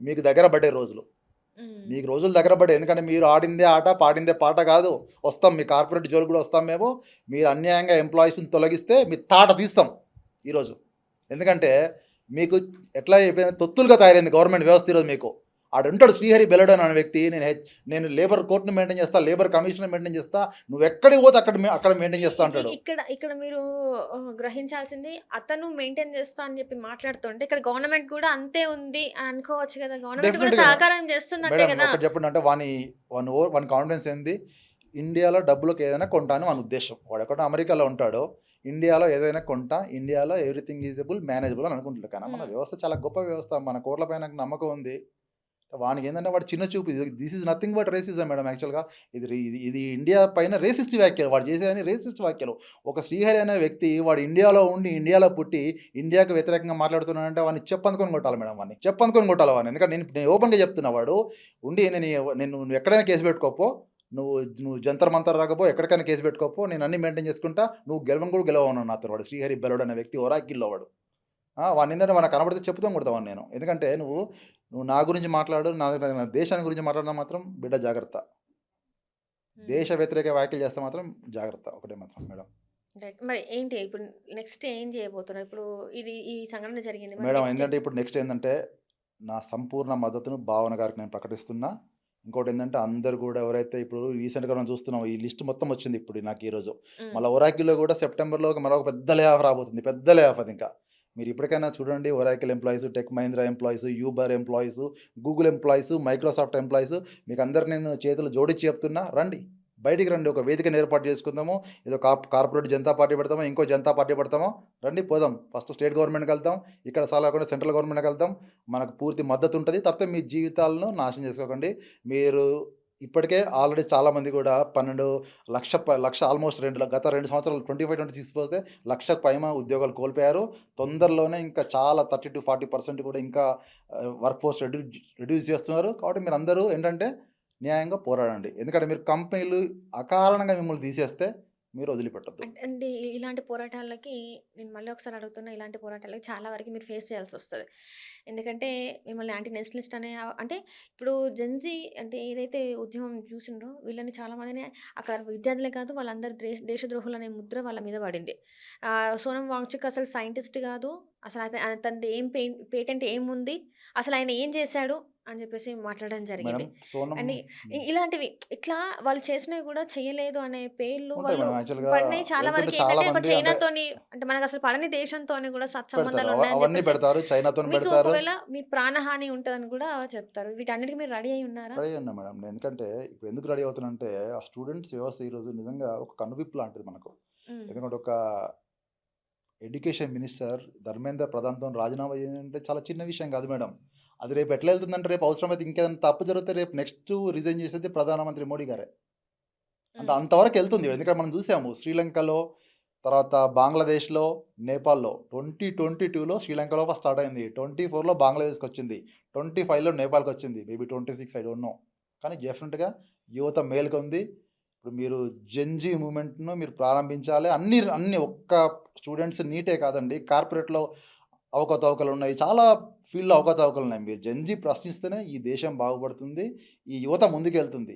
మీకు దగ్గర పడ్డే రోజులు. హ్మ్. మీకు రోజులు దగ్గర పడ్డాయి. ఎందుకంటే మీరు ఆడిందే ఆట, పాడిందే పాట కాదు. వస్తాం మీ కార్పొరేట్ జోలికి కూడా వస్తాం మేము. మీరు అన్యాయంగా ఎంప్లాయీస్‌ని తొలగిస్తే మీ తాట తీస్తాం ఈరోజు. ఎందుకంటే మీకు ఎట్లా అయిపోయింది, తొత్తులుగా తయారైంది గవర్నమెంట్ వ్యవస్థ ఈరోజు మీకు. ఆడుంటాడు శ్రీహరి బెల్లడన్ అనే వ్యక్తి. నేను లేబర్ కోర్ట్‌ని మెయింటైన్ చేస్తా, లేబర్ కమిషన్‌ని మెయింటైన్ చేస్తా. నువ్వెక్కడికి పోతే అక్కడ మెయింటైన్ చేస్తా అంటాడు. ఇక్కడ ఇక్కడ మీరు గ్రహించాల్సింది అతను మెయింటైన్ చేస్తా అని చెప్పి మాట్లాడుతుంటే, ఇక్కడ గవర్నమెంట్ గూడా అంతే ఉంది అని అనుకోవచ్చు గదా! గవర్నమెంట్ కూడా డెఫినిట్‌గా సహకారం చేస్తున్నట్టే మేడం గదా! ఒకటి చెప్పండి, అంటే వాని కాన్ఫిడెన్స్ ఏంది? ఇండియాలో డబ్బులకి ఏదైనా కొంటా అని వాని ఉద్దేశ్యం. వాడెక్కడో అమెరికాలో ఉంటాడు. ఇండియాలో ఏదైనా కొంటా, ఇండియాలో ఎవ్రీథింగ్ ఈజబుల్, మేనేజబుల్ అని అనుకుంటాడు. కానీ మన హ్మ్. వ్యవస్థ చాలా గొప్ప వ్యవస్థ. మన కోట్ల పైన నాకు నమ్మకం ఉంది. వానికేందంటే వాడు చిన్న చూపు. This is nothing but racism madam యాక్చువల్‌గా. ఇది ఇండియా పైన రేసిస్ట్ వ్యాఖ్యలు. వాడు చేసేవన్నీ రేసిస్ట్ వ్యాఖ్యలు. ఒక శ్రీహరి అనే వ్యక్తి వాడు ఇండియాలో ఉండి, ఇండియాలో పుట్టి, ఇండియాకి వ్యతిరేకంగా మాట్లాడుతున్నాడంటే వాడిని చెప్పందుకొని కొట్టాలి మేడం వాడిని. చెప్పందుకొని కొట్టాలి వాడిని. ఎందుకంటే నేను ఓపెన్‌గా చెప్తున్నా, వాడు ఉండి నువ్వు ఎక్కడైనా కేసు పెట్టుకోపో. నువ్వు నువ్వు జంతర్ మంతర్ రాకపో, ఎక్కడికైనా కేసు పెట్టుకోపో. నేను అన్నీ మెయింటైన్ చేసుకుంటా. నువ్వు గెలవను కూడా గెలవవు నాతోని. వాడు శ్రీహరి బెలోడ్ అనే వ్యక్తి ఒరాకిల్‌లో వాడు. వాడినేంటంటే మనకు కనపడితే చెప్పుతాం కొడతా వాడిని నేను. ఎందుకంటే నువ్వు నా గురించి మాట్లాడు, నా దేశాన్ని గురించి మాట్లాడినా మాత్రం బిడ్డ జాగ్రత్త. దేశ హ్మ్. వ్యతిరేక వ్యాఖ్యలు చేస్తే మాత్రం జాగ్రత్త. ఒకటే మాత్రం మేడం. రైట్. మరి ఏంటి ఇప్పుడు నెక్స్ట్ ఏం చేయబోతున్నారు? ఇప్పుడు ఈ సంఘటన జరిగింది. మరి మేడం నెక్స్ట్ ఏంటంటే ఇప్పుడు నెక్స్ట్ ఏందంటే, నా సంపూర్ణ మద్దతును భావన గారికి నేను ప్రకటిస్తున్నా. ఇంకోటేందంటే అందరూ గూడా ఎవరైతే ఇప్పుడు రీసెంట్‌గా మనం చూస్తున్నాం. ఈ లిస్ట్ మొత్తం వచ్చింది ఇప్పుడు నాకు ఈరోజు. హ్మ్. మళ్ళా ఒరాకిల్‌లో గూడా సెప్టెంబర్‌లో మరొక పెద్ద లే ఆఫ్ రాబోతుంది. పెద్ద లే ఆఫ్ అదింకా. మీరు ఇప్పటికైనా చూడండి Oracle employees, tech Mahindra employees, Uber employees, Google employees, Microsoft employees మీకందరికి నేను చేతులు జోడించి చెప్తున్నా రండి. బయటికి రండి. ఒక వేదికను ఏర్పాటు చేసుకుందాము. ఏదో కార్పొరేట్ జనతా పార్టీ పెడతామో, ఇంకో జనతా పార్టీ పెడతామో రండి పోదాం. ఫస్ట్ స్టేట్ గవర్నమెంట్‌కెళ్తాం. ఇక్కడ సాలకుండా సెంట్రల్ గవర్నమెంట్‌కెళ్తాం. మనకు పూర్తి మద్దతుంటది. తప్పితే మీ జీవితాలను నాశనం చేసుకోకండి. మీరు ఇప్పటికే ఆల్రెడీ చాలామంది గూడా 12,00,000 ఆల్మోస్ట్ గత 2 సంవత్సరాలు 25, 26 పోతే 1,00,000కు పైన ఉద్యోగాలు కోల్పోయారు. తొందరలోనే ఇంకా చాలా 30-40% కూడా ఇంకా వర్క్ ఫోర్స్ రెడ్యూస్ చేస్తున్నారు. కాబట్టి మీరందరూ ఏంటంటే న్యాయంగా పోరాడండి. ఎందుకంటే మీరు కంపెనీలు అకారణంగా మిమ్మల్ని తీసేస్తే మీరు వదిలిపెట్టొద్దు. అండి ఇలాంటి పోరాటాలకి నేను మళ్ళీ ఒకసారి అడుగుతున్నా. ఇలాంటి పోరాటాలకి చాలా వరకు మీరు ఫేస్ చేయాల్సొస్తది. ఎందుకంటే మిమ్మల్ని యాంటీ నేషనలిస్ట్ అనే అంటే ఇప్పుడు జెన్‌జీ అంటే ఏదైతే ఉద్యమం చూసిండ్రో వీళ్ళని చాలా మందిని అక్కడ విద్యార్థులే కాదు వాళ్ళందరూ దేశద్రోహులనే ముద్ర వాళ్ళ మీద పడింది. సోనం వాంగ్‌చుక్ అసలు సైంటిస్ట్ కాదు. అసలు తనది ఏం పేటెంట్ ఏముంది? అసలు ఆయన ఏం చేశాడు? అని చెప్పేసి మాట్లాడడం మేడం జరిగింది. సోనం అండ్ హ్మ్. ఇలాంటివి ఇట్లా వాళ్ళు చేసినవి కూడా చేయలేదు అనే పేర్లు ఉంటాయి వాళ్ళు మేడం. యాక్చువల్‌గా పడినయి చాలా వెళ్తుంటే వరకు ఏంటంటే ఒక చాలామంది అంటే చైనాతోని అంటే మనకసలు పడని దేశంతోని కూడా పెడతారు. సత్సంబంధాలు ఉన్నాయని అవన్నీ చెప్పేసి పెడతారు. చైనాతోని మీకు పెడతారు. ఒకవేళ మీ ప్రాణహాని ఉంటదని కూడా చెప్తారు. వీటన్నిటికి మీరు రెడీ అయ్యి ఉన్నారా? రెడీ ఉన్నా మేడం. నేను ఎందుకంటే ఇప్పుడు ఎందుకు రెడీ అవుతున్నానంటే ఆ స్టూడెంట్స్ వ్యవస్థ ఈరోజు నిజంగా ఒక కనువిప్పు లాంటిది మనకు. హ్మ్. ఎందుకంటే ఒక ఎడ్యుకేషన్ మినిస్టర్ ధర్మేంద్ర ప్రధాన్‌తోని రాజీనామా చేయడం అంటే చాలా చిన్న విషయం కాదు మేడం. అది రేపు ఎట్లా వెళ్తుందంటే రేపు అవసరమైతే ఇంకేదైనా తప్పు జరిగితే రేపు నెక్స్ట్ రిజైన్ చేసేది ప్రధానమంత్రి మోడీ గారే. అంటే హ్మ్. అంతవరకు ఎళ్తుంది. ఎందుకంటే మనం చూసాము శ్రీలంకలో, తర్వాత బంగ్లాదేశ్‌లో, నేపాల్‌లో 2022లో శ్రీలంకలో ఫస్ట్ స్టార్ట్ అయింది. 24లో బంగ్లాదేశ్‌కొచ్చింది. 25లో నేపాల్‌కొచ్చింది. Maybe 26 I don't know. కానీ డెఫినిట్‌గా యువత మేలుకొంది. ఇప్పుడు మీరు జెన్‌జీ మూవ్‌మెంట్‌ను మీరు ప్రారంభించాలి. అన్ని ఒక్క స్టూడెంట్స్ నీటే కాదండి. కార్పొరేట్‌లో అవకతవకలున్నాయి. చాలా ఫీల్డ్‌లో అవకతవకలున్నాయి. మీరు జెన్‌జీ ప్రశ్నిస్తేనే ఈ దేశం బాగుపడుతుంది. ఈ యువత ముందుకెళ్తుంది.